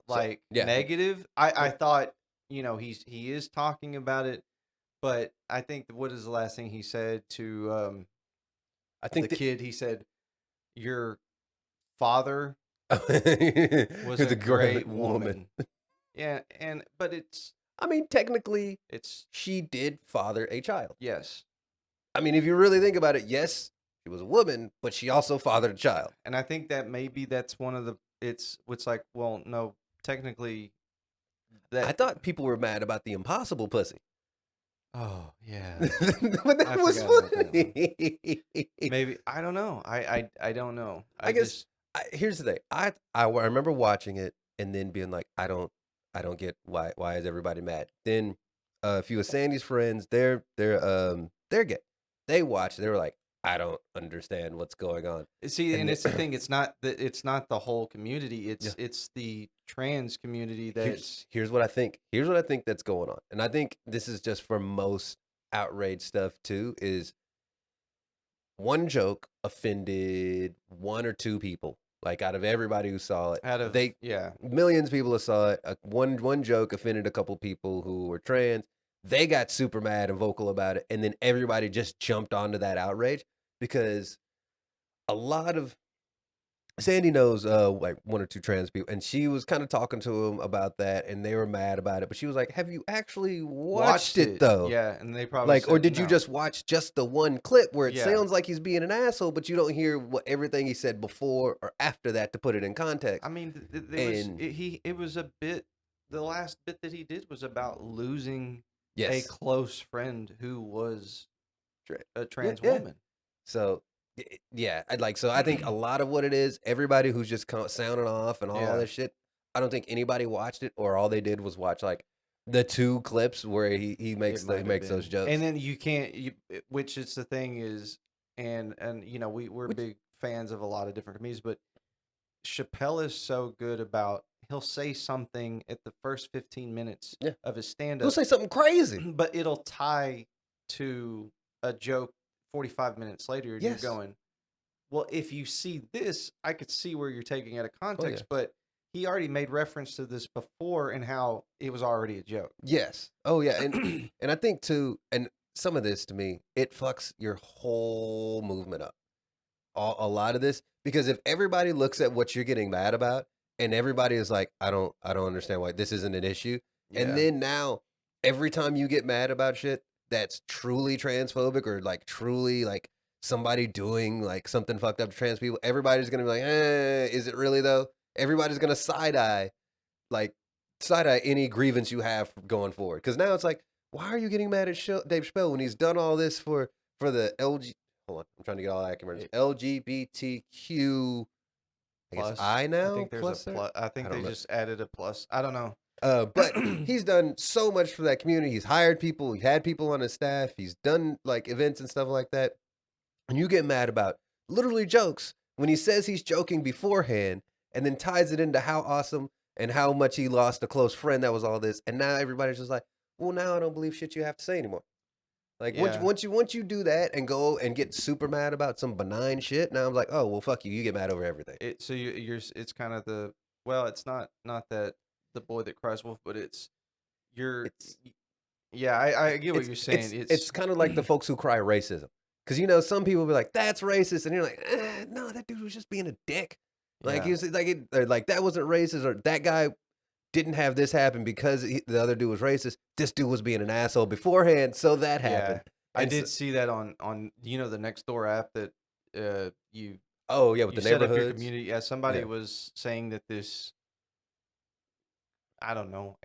like yeah. negative. I thought, he is talking about it, but I think what is the last thing he said to I think the kid? He said, "Your father was was a great woman." Yeah, but I mean, technically, it's she did father a child. yes. I mean, if you really think about it, yes, she was a woman, but she also fathered a child. And I think that maybe that's one of the it's like, well, no, technically I that thought people were mad about the impossible pussy. oh, yeah. But that I was forgot about that one. funny. Maybe I don't know. I don't know. I guess here's the thing. I remember watching it and then being like, I don't get why is everybody mad. Then a few of Sandy's friends, they're gay. They watched. They were like, I don't understand what's going on. see, and then- it's the thing. It's not the whole community. Yeah. It's the trans community that's Here's what I think. Here's what I think that's going on. And I think this is just for most outrage stuff too, is one joke offended one or two people. Like out of everybody who saw it, out of yeah. millions of people who saw it. One joke offended a couple people who were trans. They got super mad and vocal about it, and then everybody just jumped onto that outrage because a lot of Sandy knows like one or two trans people, and she was kind of talking to him about that, and they were mad about it. But she was like, "Have you actually watched it though? Yeah, and they probably Like, or said did you no. just watch just the one clip where it Yeah. sounds like he's being an asshole, but you don't hear what everything he said before or after that to put it in context?" I mean, And- it was a bit. The last bit that he did was about losing a Yes, close friend who was a trans yeah. woman. So yeah, so I think a lot of what it is, everybody who's just sounding off and all Yeah. this shit, I don't think anybody watched it, or all they did was watch like the two clips where he makes It might have makes those been. jokes. And then you can't, which is the thing is, and we're Which- big fans of a lot of different comedians, but Chappelle is so good about he'll say something at the first 15 minutes Yeah. of his stand He'll up, say something crazy. but it'll tie to a joke 45 minutes later, and Yes. you're going, well, if you see this, I could see where you're taking out of context, yeah. but he already made reference to this before and how it was already a joke. Yes. Oh yeah, and and I think too, and some of this to me, it fucks your whole movement up. A lot of this, because if everybody looks at what you're getting mad about, and everybody is like, I don't understand why this isn't an issue, and Yeah. then now every time you get mad about shit that's truly transphobic or like truly like somebody doing like something fucked up to trans people, everybody's gonna be like, is it really though? Everybody's gonna side eye any grievance you have going forward. Because now it's like, why are you getting mad at Dave Chappelle when he's done all this for the LG? Hold on, I'm trying to get all the acronyms. LGBTQ. I guess Plus, I now. I think there's plus a plus. I think don't they know. just added a plus. I don't know. But he's done so much for that community. He's hired people. He had people on his staff. He's done like events and stuff like that. And you get mad about literally jokes when he says he's joking beforehand and then ties it into how awesome and how much he lost a close friend that was all this. And now everybody's just like, well, now I don't believe shit you have to say anymore. Like Yeah. once you do that and go and get super mad about some benign shit, now I'm like, oh well, fuck you. You get mad over everything. So you're it's kind of the well, it's not that the boy that cries wolf, but you're It's- yeah. I get what you're saying. It's kind of like the folks who cry racism, because some people be like, that's racist, and you're like, no, that dude was just being a dick. Like Yeah. he was like that wasn't racist, or that guy didn't have this happen because the other dude was racist. This dude was being an asshole beforehand, so that happened. I And did see that on the next door app that you Oh yeah, with you the set up your neighborhoods. community. Yeah, somebody Yeah. was saying that this I don't know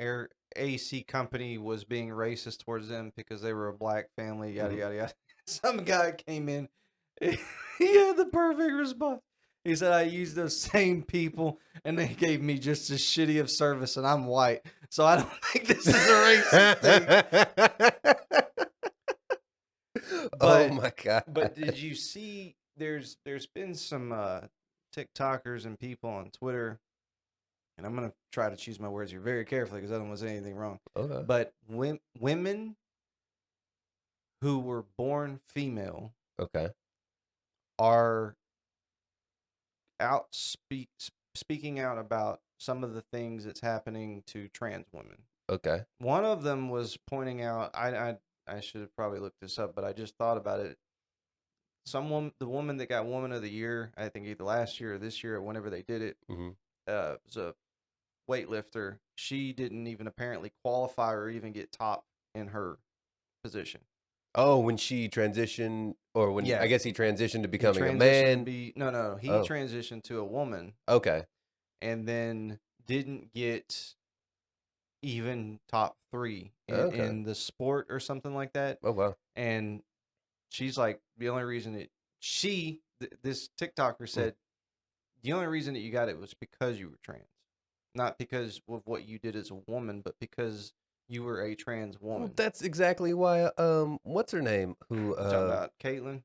AC company was being racist towards them because they were a black family. Yada Mhm. yada yada. Some guy came in. He had the perfect response. He said, I used those same people and they gave me just as shitty of service and I'm white. So I don't think this is a racist thing. Oh my god! But did you see there's been some TikTokers and people on Twitter and I'm gonna try to choose my words here very carefully because I don't want to say anything wrong. Okay. But women who were born female Okay. are speaking out about some of the things that's happening to trans women. Okay. One of them was pointing out. I should have probably looked this up, but I just thought about it. The woman that got Woman of the Year, I think either last year or this year or whenever they did it, Mm-hmm. was a weightlifter. She didn't even apparently qualify or even get top in her position. Oh, when she transitioned, or when Yeah. I guess he transitioned to He becoming a transitioned man. no. He Oh. transitioned to a woman Okay. and then didn't get even top 3 Okay. in the sport or something like that. Oh wow. And she's like, the only reason this TikToker said, the only reason that you got it was because you were trans, not because of what you did as a woman, but because you were a trans woman. Well, that's exactly why. What's her name? Who? Talking about Caitlyn.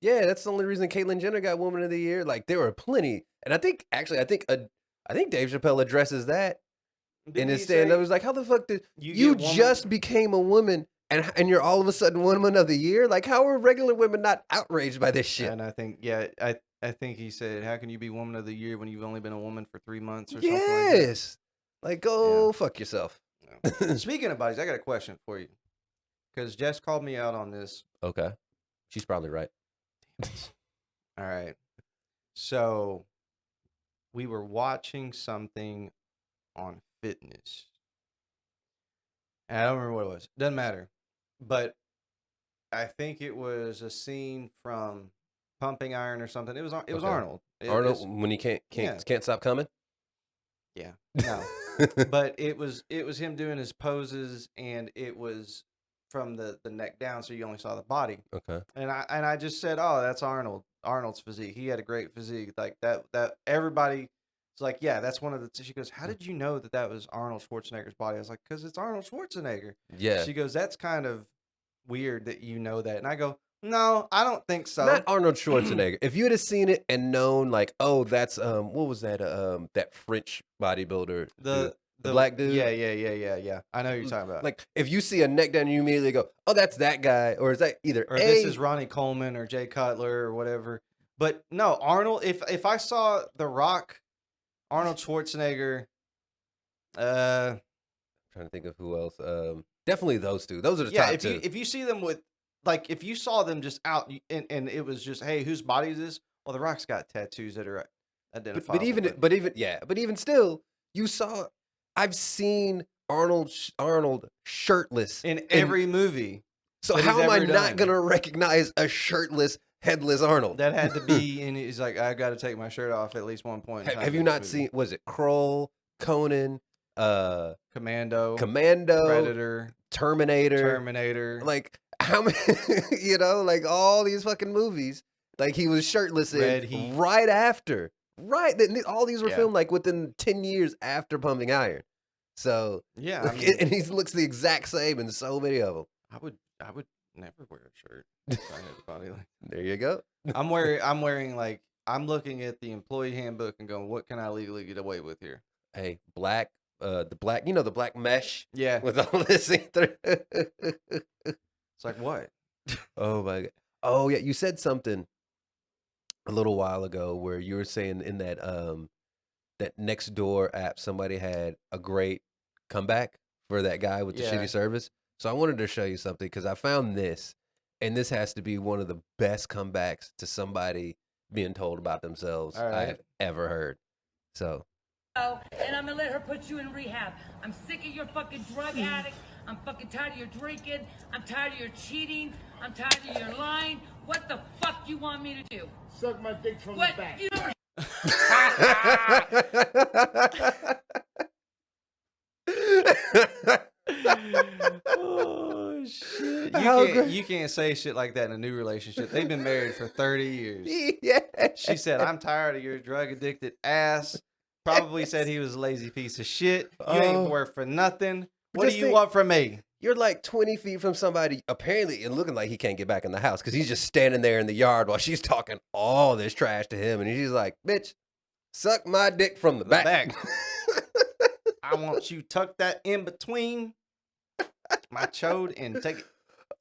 Yeah, that's the only reason Caitlyn Jenner got Woman of the Year. Like there were plenty, and I think Dave Chappelle addresses that in his stand-up. It was like, how the fuck did you just became a woman? And you're all of a sudden Woman of the Year? Like, how are regular women not outraged by this shit? And I think, I think he said, how can you be Woman of the Year when you've only been a woman for 3 months or something like that? Yes. Like, go fuck yourself. Yeah. Speaking of bodies, I got a question for you. Because Jess called me out on this. Okay. She's probably right. All right. So, we were watching something on fitness. And I don't remember what it was. Doesn't matter. But I think it was a scene from Pumping Iron or something. It was Arnold. Arnold, when he can't stop coming? Yeah. No. But it was him doing his poses, and it was from the neck down, so you only saw the body. Okay. And I just said, oh, that's Arnold's physique. He had a great physique. Like that everybody. It's like, yeah, that's one of the. She goes, how did you know that was Arnold Schwarzenegger's body? I was like, because it's Arnold Schwarzenegger. Yeah. She goes, that's kind of weird that you know that. And I go, no, I don't think so. Not Arnold Schwarzenegger. If you had seen it and known, like, oh, that's what was that? That French bodybuilder, the black dude. Yeah. I know who you're talking about. Like, if you see a neck down, you immediately go, oh, that's that guy, or is that either this is Ronnie Coleman or Jay Cutler or whatever. But no, Arnold. If I saw The Rock, Arnold Schwarzenegger, I'm trying to think of who else. Definitely those two. Those are the top two. If you see them with, like, if you saw them just out and it was just, hey, whose body is this? Well, The Rock's got tattoos that are identifiable. But even still, you saw. I've seen Arnold shirtless in every movie. So how am I not gonna recognize a shirtless, headless Arnold? That had to be, and he's like, I got to take my shirt off at least one point. Have you not seen? Was it Kroll, Conan, Commando, Predator, Terminator? Like how many? Like all these fucking movies. Like he was shirtless in right after. Right, all these were filmed like within 10 years after Pumping Iron. So yeah, and he looks the exact same in so many of them. I would never wear a shirt if I had a body like that. There you go. I'm wearing like, I'm looking at the employee handbook and going, what can I legally get away with here? Hey, black, the black mesh. Yeah, with all this either. It's like, what? Oh my god. Oh yeah, you said something a little while ago where you were saying in that that Nextdoor app somebody had a great comeback for that guy with the shitty service. So I wanted to show you something because I found this, and this has to be one of the best comebacks to somebody being told about themselves I've ever heard. So. And I'm gonna let her put you in rehab. I'm sick of your fucking drug addict. I'm fucking tired of your drinking. I'm tired of your cheating. I'm tired of your lying. What the fuck you want me to do? Suck my dick from the back. You don't Oh shit! You can't say shit like that in a new relationship. They've been married for 30 years. Yeah. She said, "I'm tired of your drug addicted ass." Probably said he was a lazy piece of shit. You ain't worth for nothing. What do you want from me? You're like 20 feet from somebody, apparently, and looking like he can't get back in the house because he's just standing there in the yard while she's talking all this trash to him, and he's like, "Bitch, suck my dick from the back." I want you tuck that in between my chode and take it.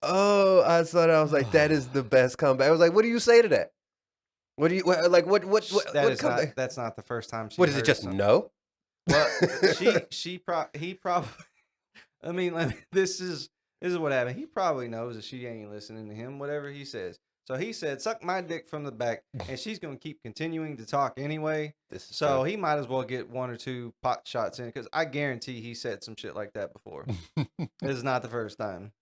Oh, I saw that. I was like, that is the best comeback. I was like, what do you say to that? What do you like? What comeback? That's not the first time she. What is it? heard Just something. no? Well, he probably. I mean, this is what happened. He probably knows that she ain't listening to him. Whatever he says. So he said, "Suck my dick from the back," and she's gonna keep continuing to talk anyway. So he might as well get 1 or 2 pot shots in because I guarantee he said some shit like that before. This is not the first time.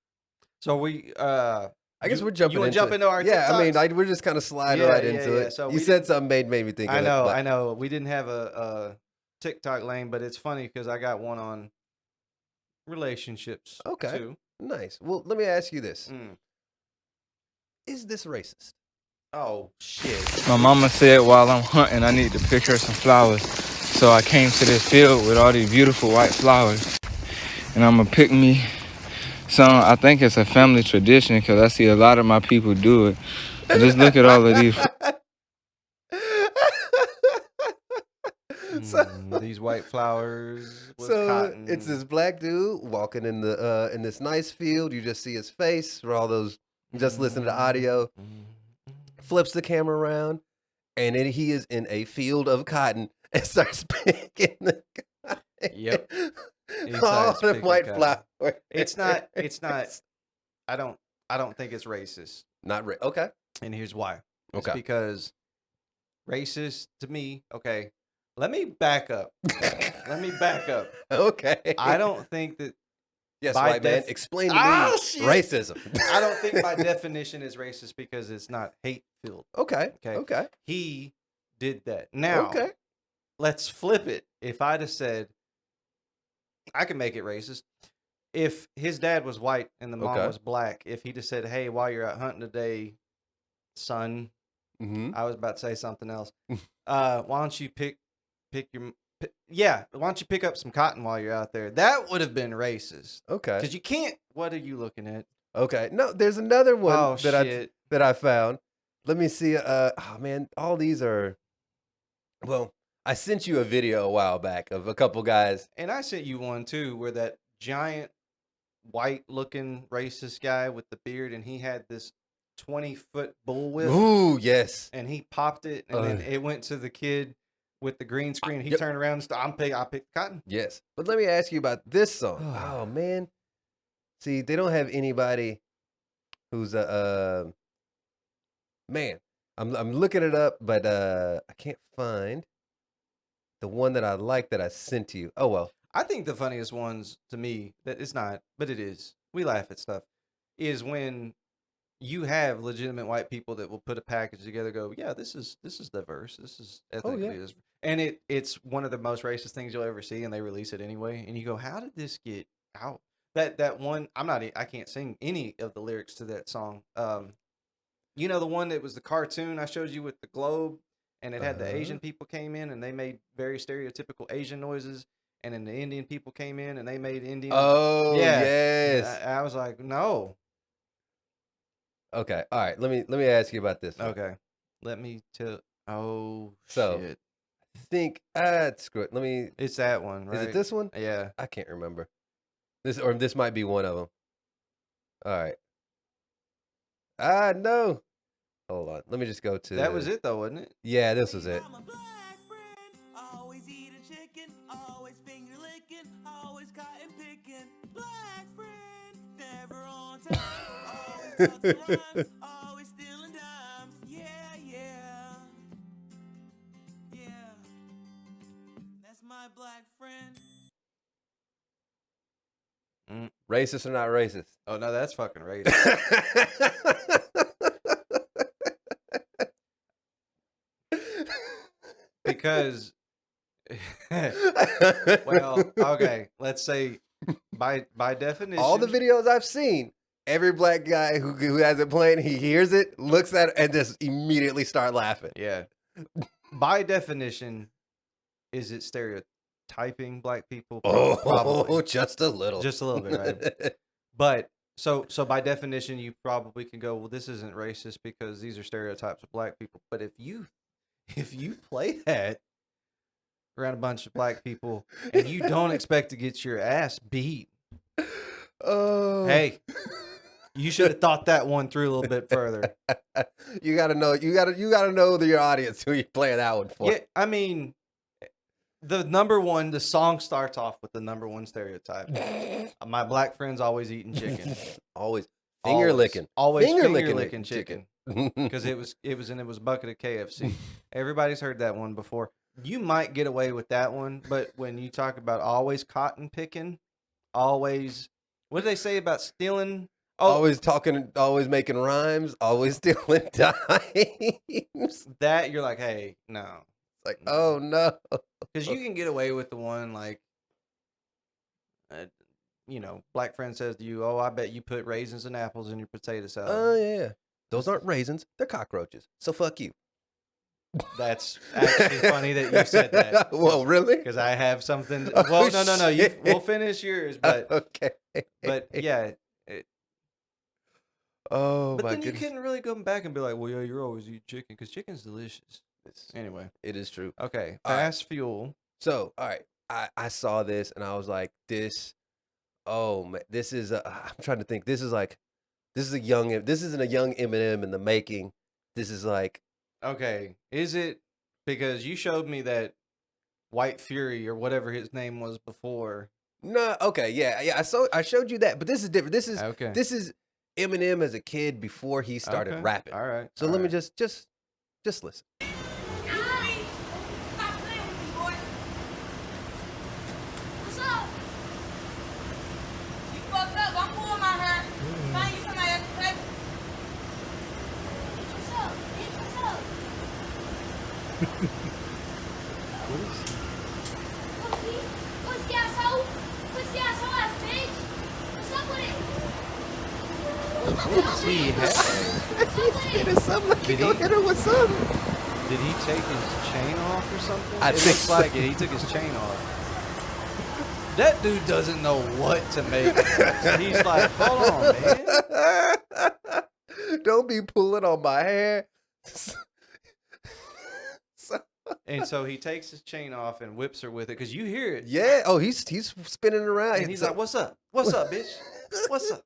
So we. I guess we're jumping. You want to jump into our yeah? TikToks? I mean, we're just kind of sliding right into it. So you said something made me think. I of know, it, but... I know. We didn't have a TikTok lane, but it's funny because I got one on relationships. Okay, too. Nice. Well, let me ask you this: Mm. Is this racist? Oh shit! My mama said while I'm hunting, I need to pick her some flowers. So I came to this field with all these beautiful white flowers, and I'm gonna pick me some. I think it's a family tradition because I see a lot of my people do it. But just look at all of these. These white flowers. With So cotton. it's this black dude walking in this nice field. You just see his face for all those just listening to audio. Flips the camera around, and then he is in a field of cotton and starts picking the cotton. Yep. All the white flowers. It's not. I don't think it's racist. Okay. And here's why. It's Okay. because racist to me. Okay. Let me back up. Okay. I don't think that. Yes, by white man. Explain to me racism. I don't think by definition is racist because it's not hate filled. Okay. Okay. Okay. He did that. Now, Okay. let's flip it. If I'd have said, I can make it racist. If his dad was white and the mom Okay. was black, if he just said, "Hey, while you're out hunting today, son," Mm-hmm. I was about to say something else. Why don't you pick your why don't you pick up some cotton while you're out there? That would have been racist. Okay. Because you can't. What are you looking at? Okay. No, there's another one Oh, that shit. I found. Let me see. Oh man, all these are. Well, I sent you a video a while back of a couple guys. And I sent you one too, where that giant white-looking racist guy with the beard, and he had this 20-foot bullwhip. Ooh, yes. And he popped it, and then it went to the kid with the green screen. He turned around and started, I picked cotton. Yes. But let me ask you about this song. Oh man. See, they don't have anybody who's a man. I'm looking it up, but I can't find the one that I like that I sent to you. Oh well. I think the funniest ones to me, that it's not, but it is. We laugh at stuff. Is when you have legitimate white people that will put a package together, go, yeah, this is diverse, this is ethnically, and it's one of the most racist things you'll ever see, and they release it anyway, and you go, how did this get out? That one, I can't sing any of the lyrics to that song. You know the one that was the cartoon I showed you with the globe, and it had the Asian people came in and they made very stereotypical Asian noises, and then the Indian people came in and they made Indian. Oh yeah. yes. I was like, no. Okay. All right. Let me ask you about this one. Okay. Let me tell. Oh, So, shit. I think screw it. Let me. It's that one, right? Is it this one? Yeah. I can't remember. This might be one of them. All right. No. Hold on. Let me just go to. That was it, though, wasn't it? Yeah, this was it. Always eat a chicken, always finger licking, always cotton picking. Black friend, never on time, always talking rhymes, always stealing dimes. Yeah. That's my black friend. Racist or not racist? Oh, no, that's fucking racist. Because, well, okay, let's say by definition, all the videos I've seen, every black guy who has it playing, he hears it, looks at it, and just immediately start laughing. Yeah. By definition, is it stereotyping black people? Oh, Probably. just a little. Just a little bit, right? But so by definition, you probably can go, well, this isn't racist because these are stereotypes of black people. But if you play that, around a bunch of black people and you don't expect to get your ass beat. Oh, Hey, you should have thought that one through a little bit further. you gotta know your audience who you playing that one for. Yeah, I mean, the song starts off with the number one stereotype. My black friend's always eating chicken. Always finger licking. Always finger licking licking chicken. Because it was a bucket of KFC. Everybody's heard that one before. You might get away with that one, but when you talk about always cotton picking, always, what do they say about stealing? Oh, always making rhymes, always stealing dimes. that you're like, hey, no. It's like, oh no. Because you can get away with the one like, black friend says to you, oh, I bet you put raisins and apples in your potato salad. Oh yeah. Those aren't raisins, they're cockroaches. So fuck you. That's actually funny that you said that. Well, really? Because I have something. Oh, Well, no. shit. We'll finish yours, but Okay. but yeah. Oh But my then you goodness. couldn't really go back and be like, well, yeah, you're always eating chicken because chicken's delicious. Anyway, It is true. okay, All right. fast fuel. So, all right, I saw this and I was like, oh man, this is. I'm trying to think. This isn't a young Eminem in the making. This is like, Okay, is it because you showed me that White Fury or whatever his name was before? no, okay, yeah. I showed you that, but this is different. Okay. This is Eminem as a kid before he started Okay, rapping. all right, So all let me right. just listen. Stop playing with me, boy. What's up? You fucked up. I'm pulling my hair. Find you somebody else to play with. Bitch, what's up? Bitch, what's up? Pussy asshole. Pussy asshole ass bitch. What's up with it? What's he have? It is something like Did you go he- hit her with something. Did he take his chain off or something? I It think looks so. like it. He took his chain off. That dude doesn't know what to make. He's like, hold on, man. Don't be pulling on my hair. And so he takes his chain off and whips her with it because you hear it. Yeah. Oh, he's spinning around. And he's like, "What's up? What's up, bitch? What's up?"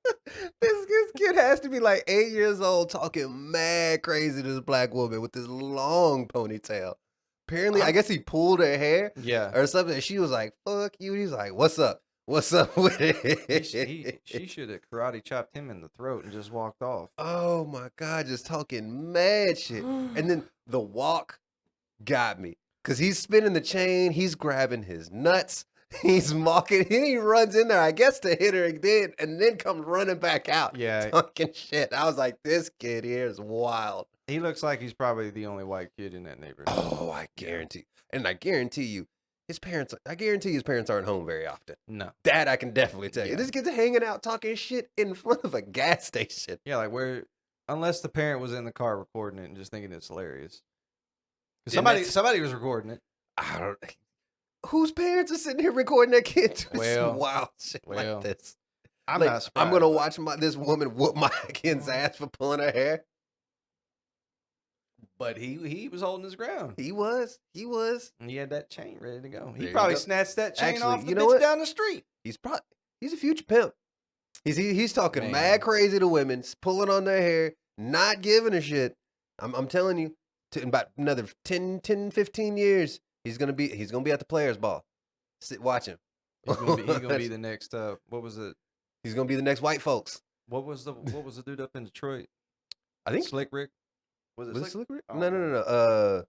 This kid has to be like 8 years old, talking mad crazy to this black woman with this long ponytail. Apparently, I guess he pulled her hair Yeah. or something. And she was like, "Fuck you." And he's like, "What's up? What's up with it?" She should have karate chopped him in the throat and just walked off. Oh my God, just talking mad shit. And then the walk got me because he's spinning the chain, he's grabbing his nuts, he's mocking, and he runs in there, I guess, to hit her again, and then comes running back out. Yeah. Talking shit. I was like, this kid here is wild. He looks like he's probably the only white kid in that neighborhood. Oh, I guarantee you, his parents aren't home very often. No. That I can definitely tell you. Yeah. This kid's hanging out talking shit in front of a gas station. Yeah, like unless the parent was in the car recording it and just thinking it's hilarious. 'Cause And somebody was recording it. I don't. Whose parents are sitting here recording their kid doing Well, some wild shit well, like this? I'm Like, not surprised. I'm gonna watch this woman whoop my kid's ass for pulling her hair. But he was holding his ground. He was. And he had that chain ready to go. There He you probably go. snatched that chain Actually, off the you know bitch what? down the street. He's a future pimp. He's talking Man. mad crazy to women, pulling on their hair, not giving a shit. I'm telling you, in about another 10, 15 years, he's gonna be at the Players Ball. Watch him. He's gonna be the next. What was it? He's gonna be the next white folks. What was the dude up in Detroit? I think. Slick Rick. Was it Was it Slick? Slick Rick? Oh, No.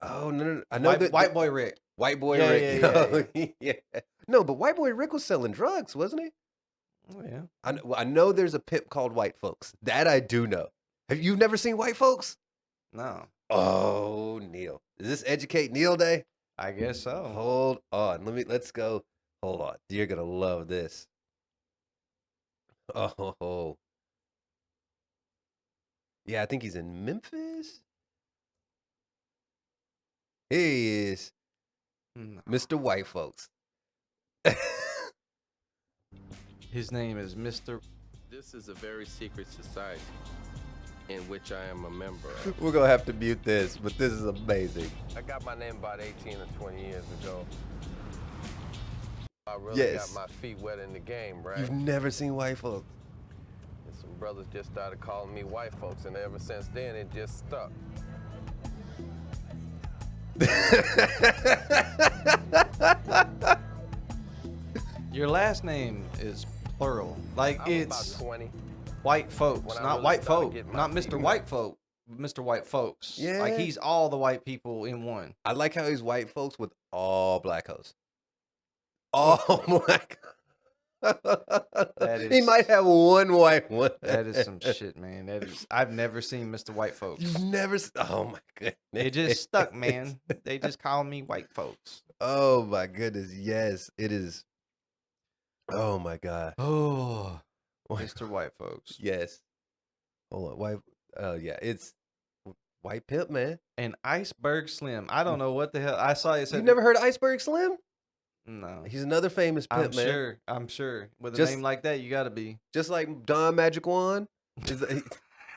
Oh no. I know that White Boy Rick. White Boy Yeah, Rick. yeah. Yeah. No, but White Boy Rick was selling drugs, wasn't he? Oh yeah. I know there's a pimp called White Folks. That I do know. Have you never seen White Folks? No, Oh, Neal. Is this Educate Neal Day? I guess so. Hold on. Let's go. Hold on. You're gonna love this. Oh. Yeah, I think he's in Memphis. Here he is. No. Mr. White Folks. His name is Mr. This is a very secret society. in which I am a member of. We're gonna have to mute this, but this is amazing. I got my name about 18 or 20 years ago. I really got my feet wet in the game, right? You've never seen white folks. And some brothers just started calling me white folks, and ever since then, it just stuck. Your last name is plural. Like I'm it's about 20. white folks, When I not really white started folk, getting my not feet Mr. wet. White Folk, Mr. White Folks. Yeah. Like he's all the white people in one. I like how he's white folks with all black hoes. All black. He is- might have one white one. That is some shit, man. That is. I've never seen Mr. White Folks. You've never. Oh my goodness. It just stuck, man. They just call me white folks. Oh my goodness. Yes, it is. Oh my god. Oh, Mr. White Folks. Yes. Hold on. White. Yeah. It's white pimp, man. And Iceberg Slim. I don't know what the hell. I saw it said. You've never heard of Iceberg Slim? No. He's another famous pimp, man. Sure. I'm sure. With a Just- name like that, you got to be. Just like Don Magic Wand.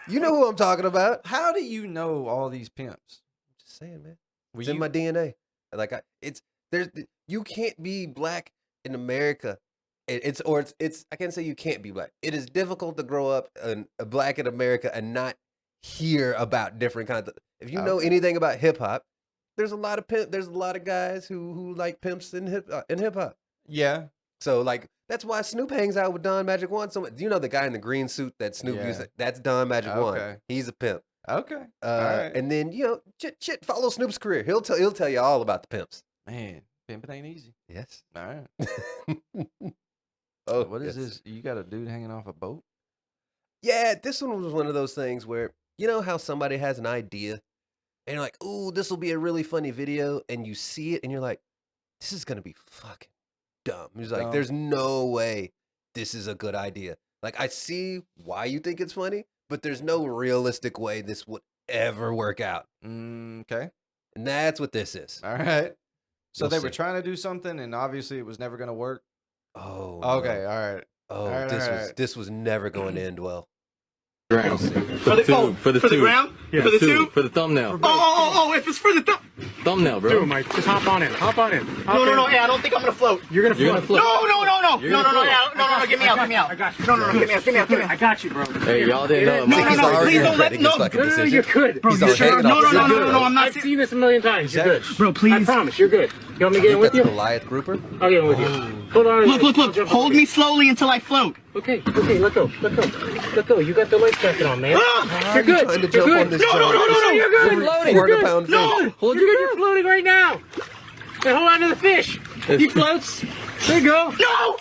You know who I'm talking about. How do you know all these pimps? Just saying, man. Were It's in you- my DNA. Like you can't be black in America. It's I can't say you can't be black. It is difficult to grow up a black in America and not hear about different kinds of. If you know anything about hip hop, there's a lot of guys who like pimps in hip hop. Yeah. So like that's why Snoop hangs out with Don Magic Wand so much. You know the guy in the green suit that Snoop Yeah. used? That's Don Magic Wand. Okay. He's a pimp. Okay. All right. And then shit, follow Snoop's career. He'll tell you all about the pimps. Man, pimping ain't easy. Yes. All right. Oh, What is yes. this? You got a dude hanging off a boat? Yeah, this one was one of those things where you know how somebody has an idea and you're like, "Ooh, this will be a really funny video," and you see it and you're like, "This is gonna be fucking dumb." He's like, Dumb. "There's no way this is a good idea." Like, I see why you think it's funny, but there's no realistic way this would ever work out. Okay. And that's what this is. All right. So You'll they were see. trying to do something, and obviously it was never going to work. Oh. Okay. no. All right. Oh, All right, this all was right. this was never going to end well. For the tube. For the ground? Yeah, for the tube? For the thumbnail. Oh, if it's for the thumbnail, bro. Dude, Mike, just hop on in. Hop on in. No, hey, I don't think I'm gonna float. You're gonna float. No, get me out. I got you. No, get me out. I got you, bro. Hey, y'all didn't know. No, please don't let no. You're good. Bro, He's you all sure? hanging No, off. I'm not. I've seen this a million times. You're good. Bro, please. I promise, you're good. You want me to get in with you? Goliath grouper? I'll get in with you. Hold on. Look. Hold me slowly until I float. Okay, let go. You got the life jacket on, man. You're good. Trying to You're jump good. on this No, you're good. Floating. You're good. 400-pound fish. Hold your good. You're floating right now. Hey, hold on to the fish. He floats. There you go. No!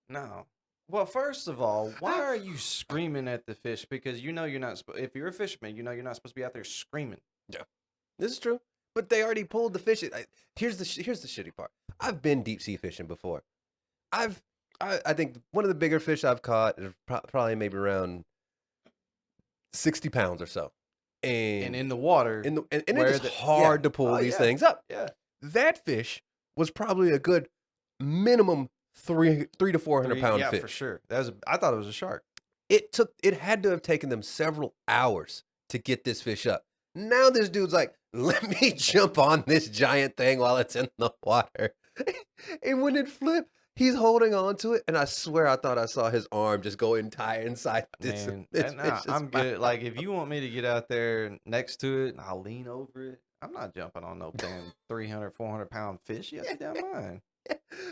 No. Well, first of all, why are you screaming at the fish? Because you know you're not. If you're a fisherman, you know you're not supposed to be out there screaming. Yeah, this is true. But they already pulled the fish. Here's the shitty part. I've been deep sea fishing before. I think one of the bigger fish I've caught is probably maybe around 60 pounds or so. And in the water, and it where is hard to pull these things up. Yeah. That fish was probably a good minimum 300 to 400 pound yeah, fish. for sure. I thought it was a shark. It had to have taken them several hours to get this fish up. Now this dude's like, let me jump on this giant thing while it's in the water. And when it flipped, he's holding on to it. And I swear I thought I saw his arm just go inside this. Man, this nah, fish's I'm good. mouth. Like, if you want me to get out there next to it and I'll lean over it, I'm not jumping on no damn 300, 400 pound fish. You got to be down mine.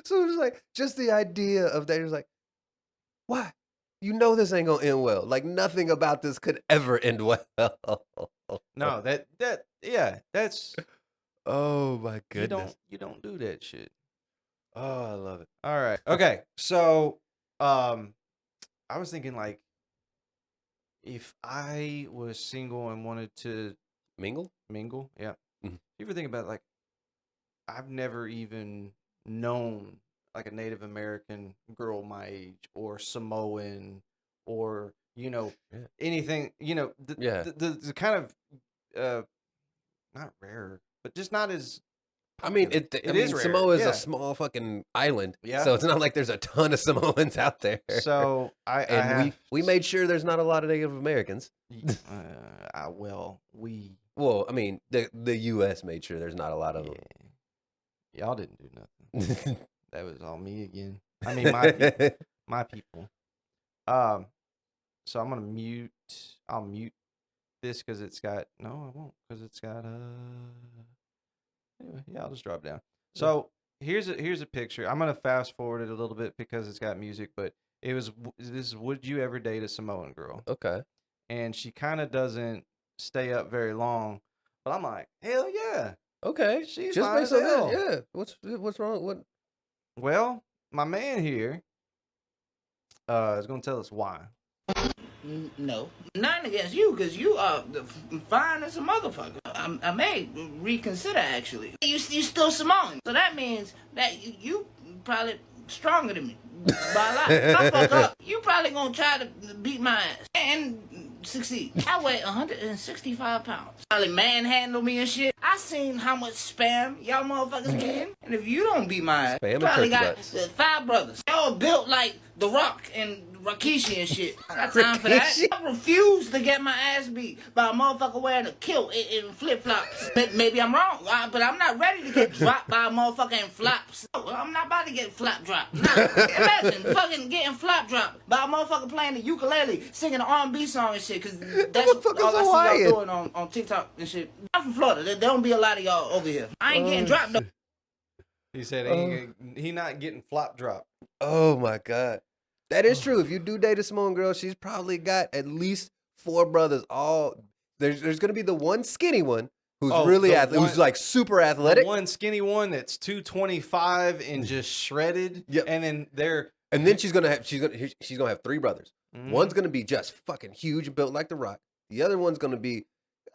So it was like, just the idea of that. It was like, why? You know this ain't going to end well. Like, nothing about this could ever end well. No, that's Oh my goodness. you don't do that shit. Oh, I love it. All right. Okay. So, I was thinking, like, if I was single and wanted to Mingle? yeah. Mhm. You ever think about, like, I've never even known like a Native American girl my age or Samoan or, Yeah. anything, Yeah. the kind of, not rare, but just not as I mean, is rare, Samoa is yeah. a small fucking island, Yeah. so it's not like there's a ton of Samoans out there. So we made sure there's not a lot of Native Americans. Well, I mean, the U.S. made sure there's not a lot of them. Y'all didn't do nothing. That was all me again. I mean, my people. So I'm gonna mute. I'll mute this because it's got I won't because it's got Anyway, yeah, I'll just drop down. So here's a picture. I'm gonna fast forward it a little bit because it's got music, but this is would you ever date a Samoan girl? Okay. And she kind of doesn't stay up very long, but I'm like, hell yeah. Okay. She's just fine based as on hell. that. Yeah. What's wrong? What? Well, my man here is gonna tell us why. No, nothing against you, because you are fine as a motherfucker. I may reconsider, actually. You still Samoan, so that means that you probably stronger than me by a lot. If I fuck up, you probably gonna try to beat my ass and succeed. I weigh 165 pounds. Probably manhandle me and shit. I seen how much spam y'all motherfuckers getting, and if you don't beat my ass, you probably got 5 brothers. They all built like The Rock and Rikishi and shit. I got time for that. I refuse to get my ass beat by a motherfucker wearing a kilt and flip-flops. Maybe I'm wrong, but I'm not ready to get dropped by a motherfucker in flops. No, I'm not about to get flop-dropped. Nah, imagine fucking getting flop-dropped by a motherfucker playing the ukulele, singing an R&B song and shit, because that's all I see y'all doing on TikTok and shit. I'm from Florida. There don't be a lot of y'all over here. I ain't getting dropped, though. He said he not getting flop dropped. Oh, my God. That is true. If you do date a Samoan girl, she's probably got at least 4 brothers. There's going to be the one skinny one who's who's like super athletic. The one skinny one that's 225 and just shredded. Yep. And then she's gonna have 3 brothers. Mm-hmm. One's gonna be just fucking huge, built like The Rock. The other one's gonna be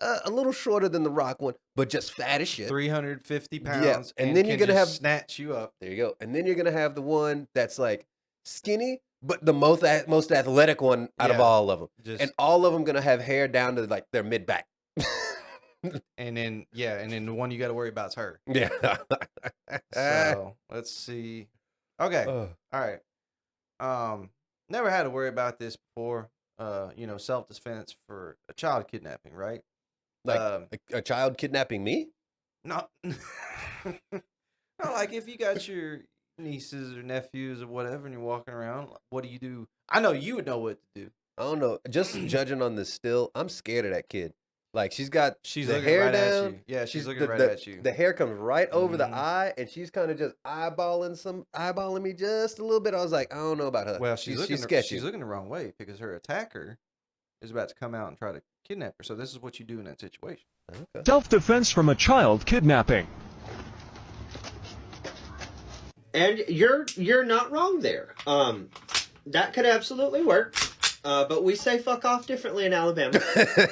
a little shorter than The Rock one, but just fat as shit. 350 pounds. Yeah. And then you're gonna have snatch you up. There you go. And then you're gonna have the one that's like skinny, but the most athletic one out of all of them. And all of them gonna have hair down to like their mid back. and then the one you got to worry about is her. Yeah. So let's see. Okay. All right. Never had to worry about this before. Self-defense for a child kidnapping, right? Like a child kidnapping me? No. Not like if you got your nieces or nephews or whatever and you're walking around, what do you do? I know you would know what to do. I don't know. Just judging on this still, I'm scared of that kid. Like she's the looking hair right down. at you. Yeah, she's looking right at you. The hair comes right over the eye, and she's kind of just eyeballing me just a little bit. I was like, I don't know about her. Well, she's sketchy. She's looking the wrong way because her attacker is about to come out and try to kidnap her. So this is what you do in that situation. Okay. Self-defense from a child kidnapping. And you're not wrong there. That could absolutely work. But we say fuck off differently in Alabama.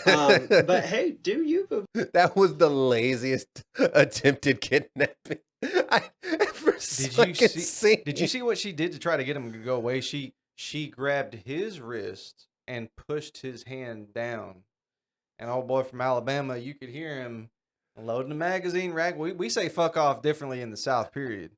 But hey, do you? That was the laziest attempted kidnapping I ever Did you see what she did to try to get him to go away? She grabbed his wrist and pushed his hand down. And old boy from Alabama, you could hear him loading the magazine rack. We say fuck off differently in the South, period.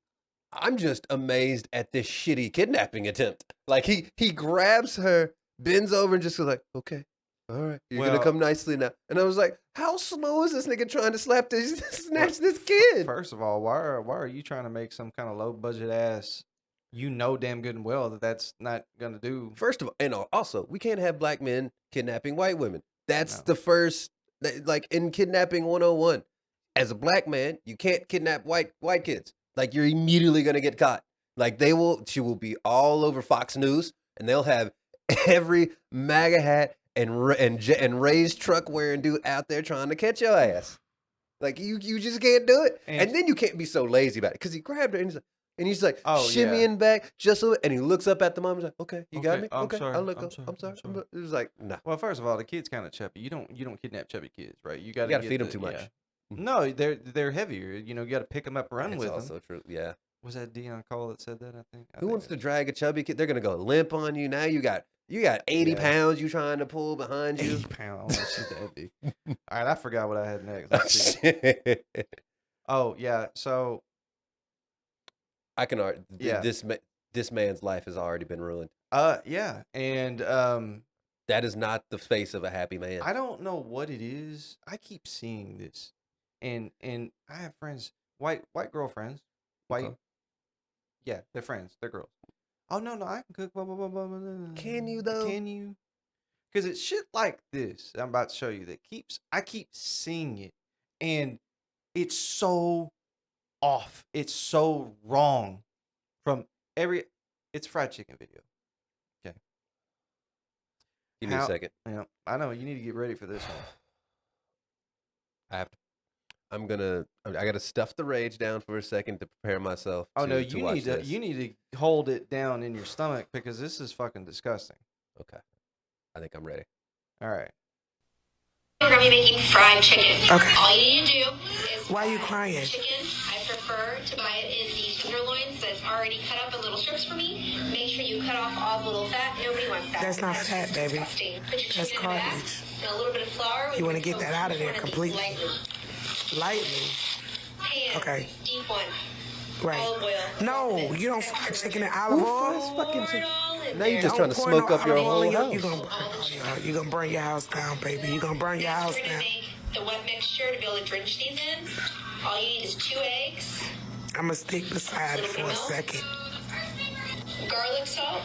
I'm just amazed at this shitty kidnapping attempt. Like he grabs her, bends over and just goes like, okay, all right, you're gonna come nicely now. And I was like, how slow is this nigga trying to snatch this kid? First of all, why are you trying to make some kind of low budget ass? You know damn good and well that's not gonna do. First of all, and also, we can't have black men kidnapping white women. That's the first, like in kidnapping 101. As a black man, you can't kidnap white kids. Like you're immediately gonna get caught. Like she will be all over Fox News, and they'll have every MAGA hat and raised truck wearing dude out there trying to catch your ass. Like you just can't do it. And then you can't be so lazy about it because he grabbed her and he's like shimmying back just so, and he looks up at the mom and he's like, okay, you got me? Okay, I'm sorry. It was like, nah. Well, first of all, the kid's kind of chubby. You don't kidnap chubby kids, right? You gotta feed them too much. Yeah. No, they're heavier. You got to pick them up and run with them. That's also true. Yeah. Was that Dion Cole that said that? I think. Who wants to drag a chubby kid? They're gonna go limp on you. Now you got 80 pounds you trying to pull behind you. 80 pounds. That big. All right, I forgot what I had next. Let's see. Oh yeah, so I can argue. Yeah. This man's life has already been ruined. yeah, and That is not the face of a happy man. I don't know what it is. I keep seeing this, and I have friends, white girlfriends, white. Okay. Yeah, they're friends. They're girls. Oh no, I can cook. Blah, blah, blah, blah, blah, blah. Can you though? Can you? Because it's shit like this that I'm about to show you that I keep seeing it, and it's so off. It's so wrong from every. It's a fried chicken video. Okay. Give me a second. Yeah, I know you need to get ready for this one. I gotta stuff the rage down for a second to prepare myself. Oh no, to watch this. you need to hold it down in your stomach because this is fucking disgusting. Okay, I think I'm ready. All right. We're gonna be making fried chicken. Okay. All you need to do is Why are you crying? chicken. I prefer to buy it in the tenderloins that's already cut up in little strips for me. Make sure you cut off all the little fat. Nobody wants that. That's not fat, baby. Disgusting. Put your That's chicken in a bag cartilage. and a little bit of flour. You want to get that out of there completely. Lightly. Pan. Okay. Deep one. Right. Olive oil. No, you don't fry chicken in olive oil. Now you're just trying to smoke up your whole house. You're gonna burn your house down, baby. You're gonna burn your house We're gonna down. make the wet mixture to be able to drench these in. All you need is 2 eggs, I'm gonna stick beside it for a second. garlic salt.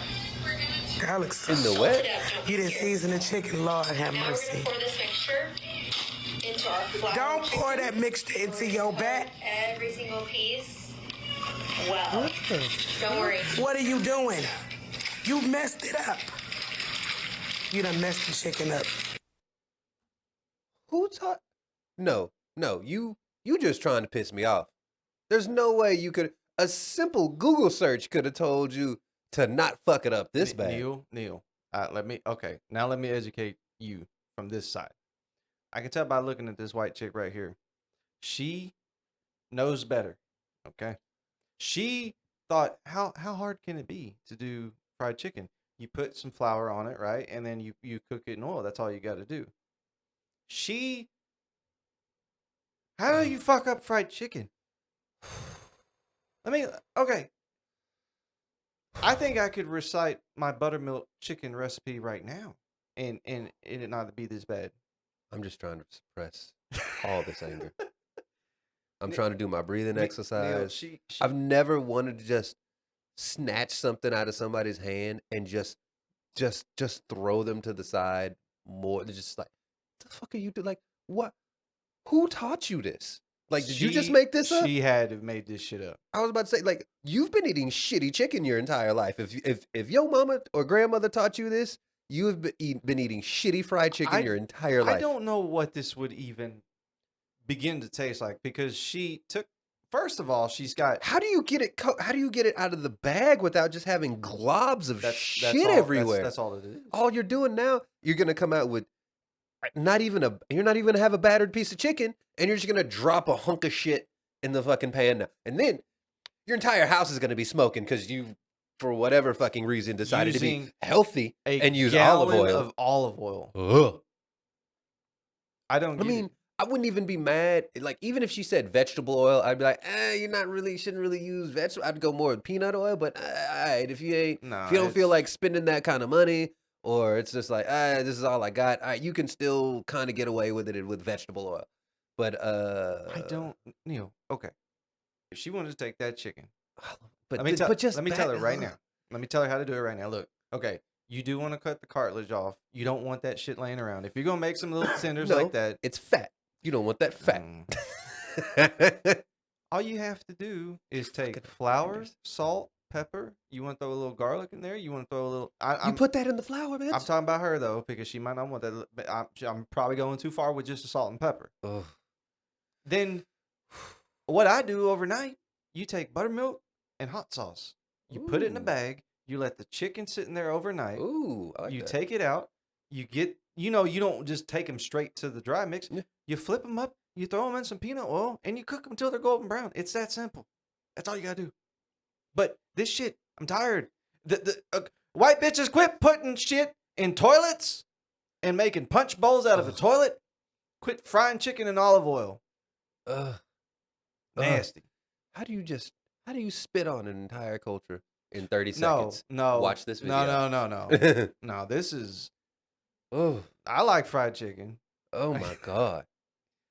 Garlic In the wet? You didn't season the chicken, Lord have Now we're mercy. gonna pour this mixture into our flour. Don't pour that mixture into your bag. Every single piece. Well, don't worry. What are you doing? You messed it up. You done messed the chicken up. Who taught? No, you just trying to piss me off. There's no way you could. A simple Google search could have told you to not fuck it up this bad. Neal, let me educate you from this side. I can tell by looking at this white chick right here. She knows better. Okay. She thought, how hard can it be to do fried chicken? You put some flour on it, right? And then you cook it in oil. That's all you got to do. How do you fuck up fried chicken? Okay. I think I could recite my buttermilk chicken recipe right now, and it not be this bad. I'm just trying to suppress all this anger. I'm trying to do my breathing exercise. Neal, I've never wanted to just snatch something out of somebody's hand and just throw them to the side more. They're just like, what the fuck are you doing? Like, what? Who taught you this? Like, did you just make this up? She had to have made this shit up. I was about to say, like, you've been eating shitty chicken your entire life. If your mama or grandmother taught you this, you have been eating shitty fried chicken your entire life. I don't know what this would even begin to taste like because she took. First of all, she's got. How do you get it? How do you get it out of the bag without just having globs of shit all, everywhere? That's all it is. All you're doing now, you're gonna come out with you're not even gonna have a battered piece of chicken, and you're just gonna drop a hunk of shit in the fucking pan now, and then your entire house is gonna be smoking because you, for whatever fucking reason, decided to be healthy and use olive oil. Of olive oil. Ugh. I mean, I wouldn't even be mad. Like, even if she said vegetable oil, I'd be like, shouldn't really use vegetable. I'd go more with peanut oil, but all right, if you don't feel like spending that kind of money, or it's just like, this is all I got, all right, you can still kind of get away with it with vegetable oil. But I don't, Neal. Okay, if she wanted to take that chicken, but let me tell her right now. Let me tell her how to do it right now. Look, okay. You do want to cut the cartilage off. You don't want that shit laying around. If you're gonna make some little tenders like that, it's fat. You don't want that fat. All you have to do is take flour, salt, pepper. You want to throw a little garlic in there. You want to throw a little. You put that in the flour, bitch. I'm talking about her though, because she might not want that. But I'm probably going too far with just the salt and pepper. Ugh. Then, what I do overnight, you take buttermilk and hot sauce. You put it in a bag. You let the chicken sit in there overnight. Ooh, I like you that. take it out. You get, you don't just take them straight to the dry mix. Yeah. You flip them up. You throw them in some peanut oil, and you cook them until they're golden brown. It's that simple. That's all you gotta do. But this shit, I'm tired. The white bitches quit putting shit in toilets and making punch bowls out of a toilet. Quit frying chicken in olive oil. Nasty. How do you spit on an entire culture in 30 No, seconds? no. Watch this video. No. No, this is. Oh, I like fried chicken. oh my God.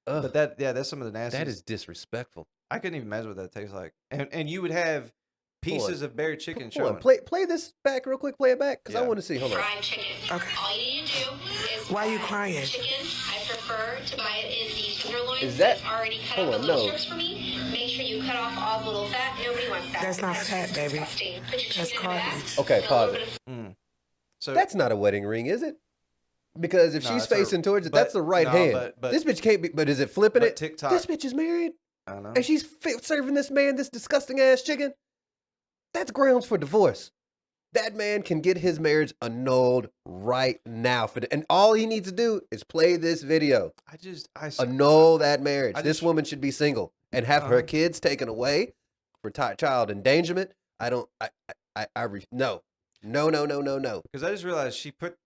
Ugh, But that's some of the nastiest. that is disrespectful. I couldn't even imagine what that tastes like. And you would have pieces of buried chicken Hold showing. on, play this back real quick. Play it back because I Yeah. want to see. Hold on. Fried chicken. All you need to do is Why are you buy crying? chicken. I prefer to buy it in these tenderloins. Is that- It's already cut hold up on, in little no. strips for me. Make sure you cut off all the little fat. Nobody wants that. That's not fat, baby. Disgusting. Put your That's chicken in a bag. cartilage. Okay, and a pause little it. bit of So That's not a wedding ring, is it? Because if No, she's that's her- facing towards it, but- that's the right no, hand. but- This bitch can't be. But is it flipping but it? TikTok. This bitch is married, I know. and she's serving this man this disgusting ass chicken. That's grounds for divorce. That man can get his marriage annulled right now. And all he needs to do is play this video. Annul that marriage. This woman should be single and have her kids taken away for child endangerment. No. Because I just realized she put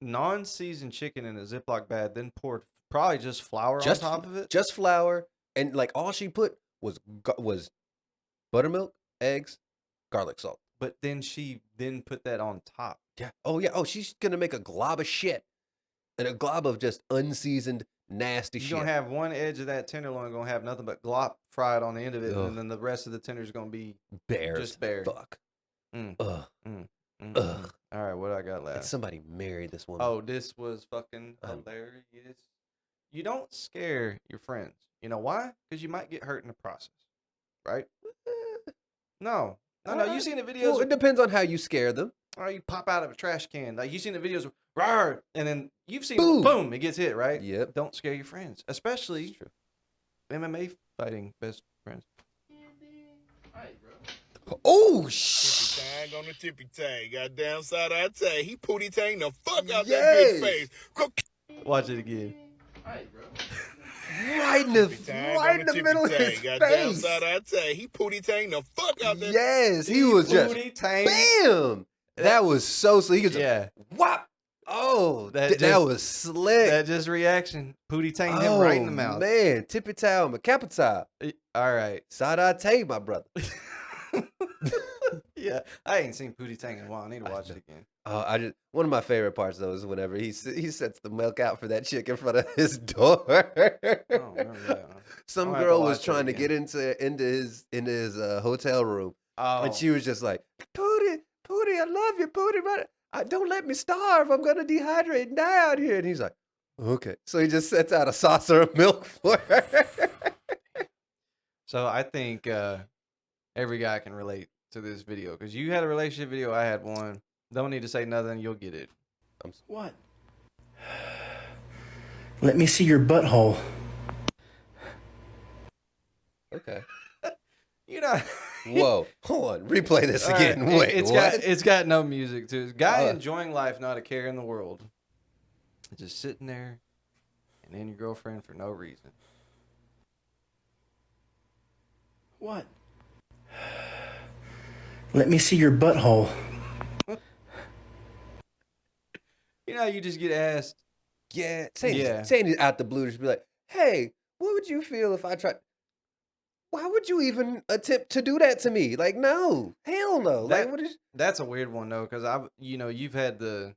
non-seasoned chicken in a Ziploc bag, then poured probably just flour on top of it. Just flour, and like all she put was buttermilk, eggs, garlic salt. But then she put that on top. Yeah. Oh yeah. Oh, she's gonna make a glob of shit, and a glob of just unseasoned, nasty You're shit. gonna have one edge of that tenderloin gonna have nothing but glop fried on the end of it, Ugh. and then the rest of the tender's gonna be Bare. just bare. Fuck. Mm. Ugh. Mm. Mm. Ugh. All right, what I got And left? somebody married this woman. Oh, this was fucking hilarious. You don't scare your friends. You know why? Because you might get hurt in the process, right? No. You seen the videos? Well, it depends on how you scare them. Or you pop out of a trash can. Like you seen the videos, rawr, and then you've seen Boom. boom, it gets hit, right? Yep. Don't scare your friends, especially MMA fighting best friends. Oh shit! Tang on the tippy tang. Goddamn side I tang. He pooty tang the fuck out Yes. that bitch face. Watch it again. Right in the middle of his Goddamn face. side I tang. He pooty tang the fuck out that. Yes, he was just Pootie-tang. bam. That was so slick. He was whop. Oh, that was slick. That just reaction. Pootie tang him right in the mouth. Man, tippy towel, macapita. All right. Side my brother. Yeah, I ain't seen Pootie Tang in a while. I need to watch it again. One of my favorite parts though is whenever he sets the milk out for that chick in front of his door. Some I'll have girl to was watch it trying to again. get into his hotel room, Oh. and she was just like, Pootie, I love you, Pootie, but don't let me starve. I'm gonna dehydrate and die out here. And he's like, okay. So he just sets out a saucer of milk for her. So I think every guy can relate to this video because you had a relationship video. I had one. Don't need to say nothing. You'll get it. What? Let me see your butthole. Okay. You know. Whoa. Hold on. Replay this All again. right, Wait. what? It's got no music to it. Guy enjoying life, not a care in the world. Just sitting there and in your girlfriend for no reason. What? Let me see your butthole. You know, you just get asked. Yeah. Saying it out the blue, just be like, hey, what would you feel if I tried? Why would you even attempt to do that to me? Like, no, hell no. Like, what is? That's a weird one though, because you've had the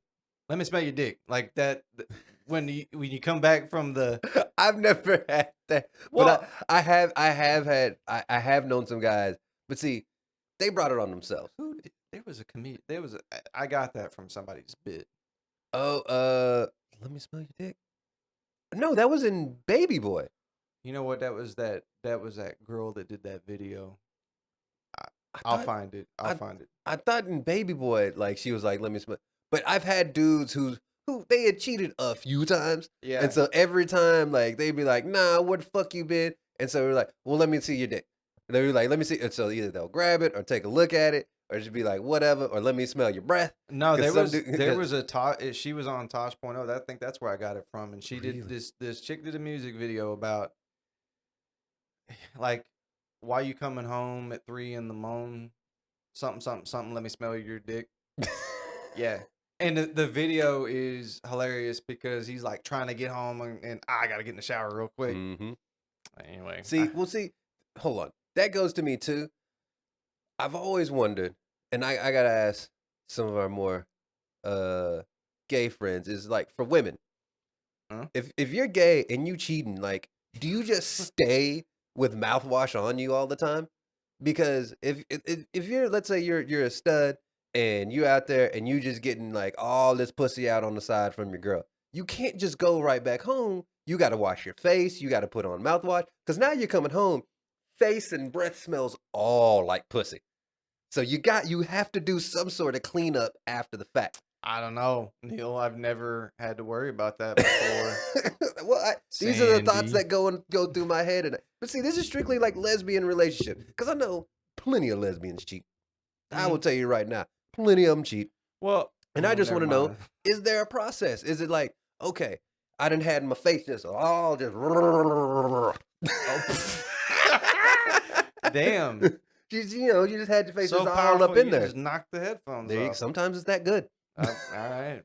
let me smell your dick like that when you come back from the. I've never had that, but I have known some guys, but see, they brought it on themselves. There was a comedian. I got that from somebody's bit. Oh, let me smell your dick. No, that was in Baby Boy. You know what? That was that girl that did that video. I'll find it. I'll find it. I thought in Baby Boy, like she was like, "Let me smell." But I've had dudes who they had cheated a few times, Yeah. and so every time, like they'd be like, "Nah, where the fuck you been?" And so we're like, "Well, let me see your dick." And they were like, "Let me see." And so either they'll grab it or take a look at it, or just be like, "Whatever," or "Let me smell your breath." No, 'Cause there was a she was on Tosh.0. I think that's where I got it from, and she did this chick did a music video about like why you coming home at 3 a.m. something. Let me smell your dick. Yeah. And the video is hilarious because he's like trying to get home and I gotta get in the shower real quick. Mm-hmm. Anyway, See, hold on. That goes to me too. I've always wondered, and I gotta ask some of our more gay friends, is like for women. Huh? If you're gay and you cheating, like, do you just stay with mouthwash on you all the time? Because if you're, let's say you're a stud and you out there and you just getting like all this pussy out on the side from your girl, you can't just go right back home. You got to wash your face. You got to put on mouthwash because now you're coming home, face and breath smells all like pussy. So you have to do some sort of cleanup after the fact. I don't know, Neil. I've never had to worry about that before. Well, these are the thoughts that go through my head. But see, this is strictly like lesbian relationship because I know plenty of lesbians cheat. I will tell you right now, plenty of them cheat. Well, and I just want to never know: mind. is there a process? Is it like, okay, I done had my face just all just. Damn. You just had your face So just all powerful, up in you there. just knocked the headphones There you, off. sometimes it's that good. All right.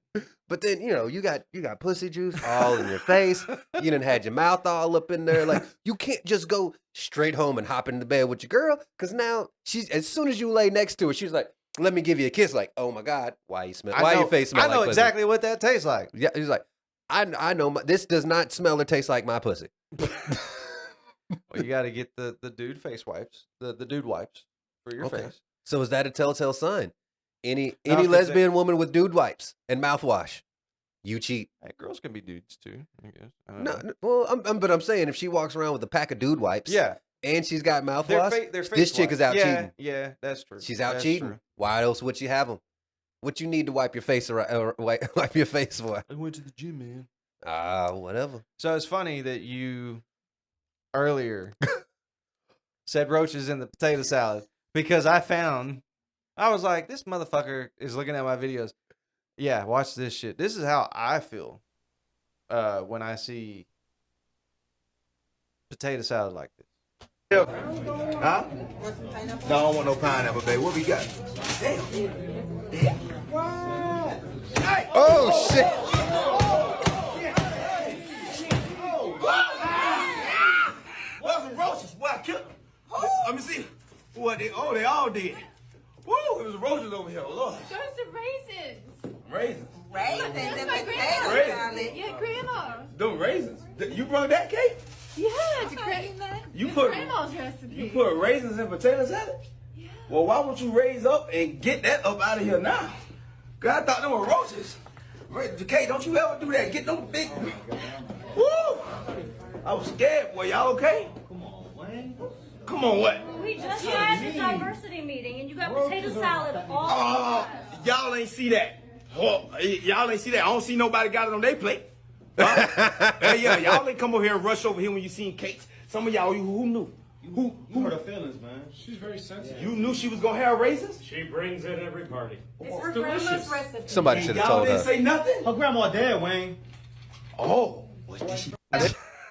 But then, you got pussy juice all in your face. You done had your mouth all up in there. Like, you can't just go straight home and hop into bed with your girl. Because now, as soon as you lay next to her, she's like, let me give you a kiss. Like, oh my God, why your face smell I like know pussy? exactly what that tastes like. Yeah, he's like, I know, this does not smell or taste like my pussy. Well, you got to get the dude face wipes, the dude wipes for your face. So is that a telltale sign? Any 'cause lesbian woman with dude wipes and mouthwash, you cheat. Hey, girls can be dudes too, I guess. I don't No, know. well, but I'm saying if she walks around with a pack of dude wipes, Yeah. and she's got Their mouthwash, face this chick is out cheating. Yeah, that's true. She's out That's cheating. true. Why else would she have them? What you need to wipe your face around, wipe your face for? I went to the gym, man. Whatever. So it's funny that you earlier said roaches in the potato salad because I was like, this motherfucker is looking at my videos. Yeah, watch this shit. This is how I feel when I see potato salad like this. Huh? No, I don't want no pineapple, babe. What we got? Damn. Hey. Oh, shit. What's some roaches? Boy, I killed them. Let me see. What they all did. Woo, it was roaches over here. Lord. Those are raisins. Raisins. Raisins and my potatoes. grandma. Yeah, grandma. Them raisins. You brought that cake? Yeah, it's that. You It's put grandma's recipe. You put raisins in potato salad? Yeah. Well, why won't you raise up and get that up out of here now? Cause I thought them were roaches. Kate, don't you ever do that? Get them big. Woo! I was scared. Boy, y'all okay? Come on, Wayne. Come on, what? We just had the diversity meeting and you got potato salad all Y'all ain't see that. Oh, y'all ain't see that. I don't see nobody got it on their plate. Huh? Hey, yeah, y'all ain't come over here and rush over here when you seen cakes. Some of y'all, who knew? Who hurt her feelings, man? She's very sensitive. You knew she was gonna have raisins? She brings it every party. It's her grandma's recipe. Somebody should have Y'all told her. didn't say nothing? Her grandma dead, Wayne. Oh. What did she? And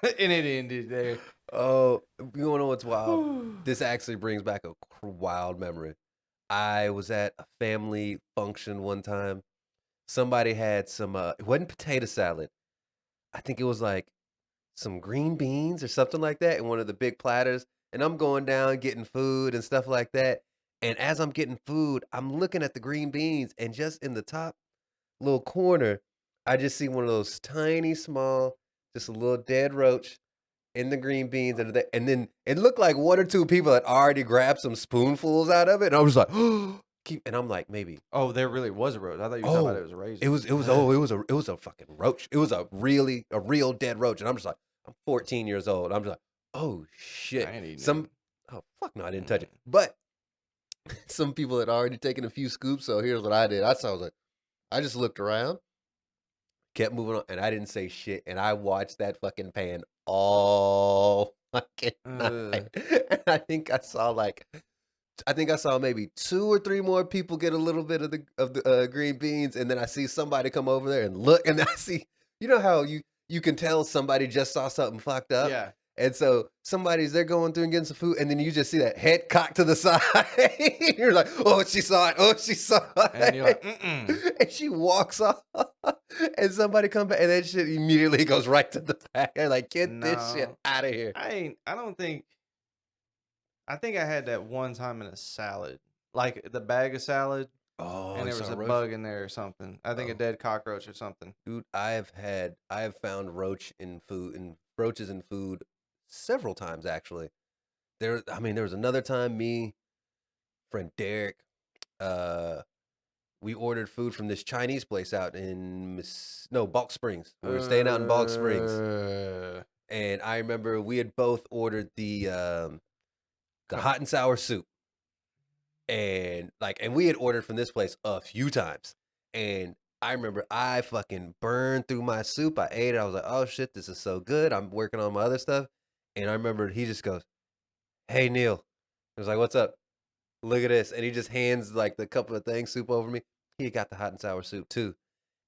it ended there. Oh, you wanna know what's wild? This actually brings back a wild memory. I was at a family function one time. Somebody had some, it wasn't potato salad. I think it was like some green beans or something like that in one of the big platters. And I'm going down getting food and stuff like that. And as I'm getting food, I'm looking at the green beans, and just in the top little corner, I just see one of those tiny, small, just a little dead roach in the green beans. And then it looked like one or two people had already grabbed some spoonfuls out of it. And I was like, and I'm like, maybe. Oh, there really was a roach. I thought you were talking about it was a raisin. It was a fucking roach. It was a real dead roach. And I'm just like, I'm 14 years old. I'm just like, oh shit. I ain't eating it. Oh fuck no, I didn't touch it. But some people had already taken a few scoops. So here's what I did. I was like, I just looked around, kept moving on, and I didn't say shit. And I watched that fucking pan all fucking night. And I think I saw maybe 2 or 3 more people get a little bit of the green beans, and then I see somebody come over there and look, and I see, you know how you can tell somebody just saw something fucked up? Yeah. And so somebody's there going through and getting some food, and then you just see that head cocked to the side. You're like, oh, she saw it. Oh, she saw it. And you're like, mm-mm. And she walks off, and somebody comes back, and that shit immediately goes right to the back. They're like, get this shit out of here. I don't think I think I had that one time in a salad, like the bag of salad, Oh, and you there was saw a roach? bug in there or something. I think a dead cockroach or something. Dude, I have found roaches in food several times actually. There was another time me, friend Derek, we ordered food from this Chinese place out in Balk Springs. We were staying out in Balk Springs, and I remember we had both ordered the hot and sour soup, and we had ordered from this place a few times, and I remember I fucking burned through my soup. I ate it. I was like, oh shit, this is so good. I'm working on my other stuff, and I remember he just goes, "Hey Neal," I was like, "What's up? Look at this," and he just hands like the couple of things soup over me. He got the hot and sour soup too.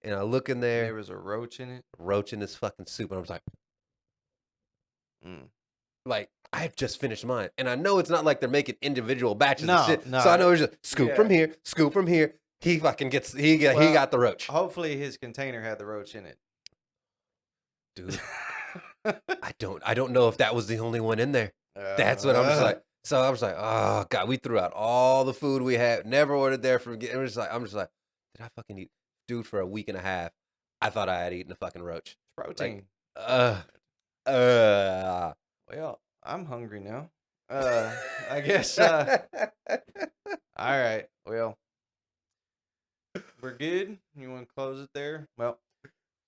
And I look in there. There was a roach in it. Roach in this fucking soup. And I was like, I had just finished mine. And I know it's not like they're making individual batches of shit. So I know it's just scoop from here, scoop from here. He fucking gets, he got the roach. Hopefully his container had the roach in it. Dude, I don't know if that was the only one in there. That's what I'm just like. So I was like, oh God, we threw out all the food we had, never ordered there from. I'm just like, did I fucking eat? Dude, for a week and a half, I thought I had eaten a fucking roach. Protein. Well, I'm hungry now. I guess. All right. Well, we're good. You want to close it there? Well,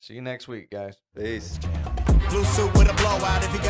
see you next week, guys. Peace. Blue suit with a blowout if you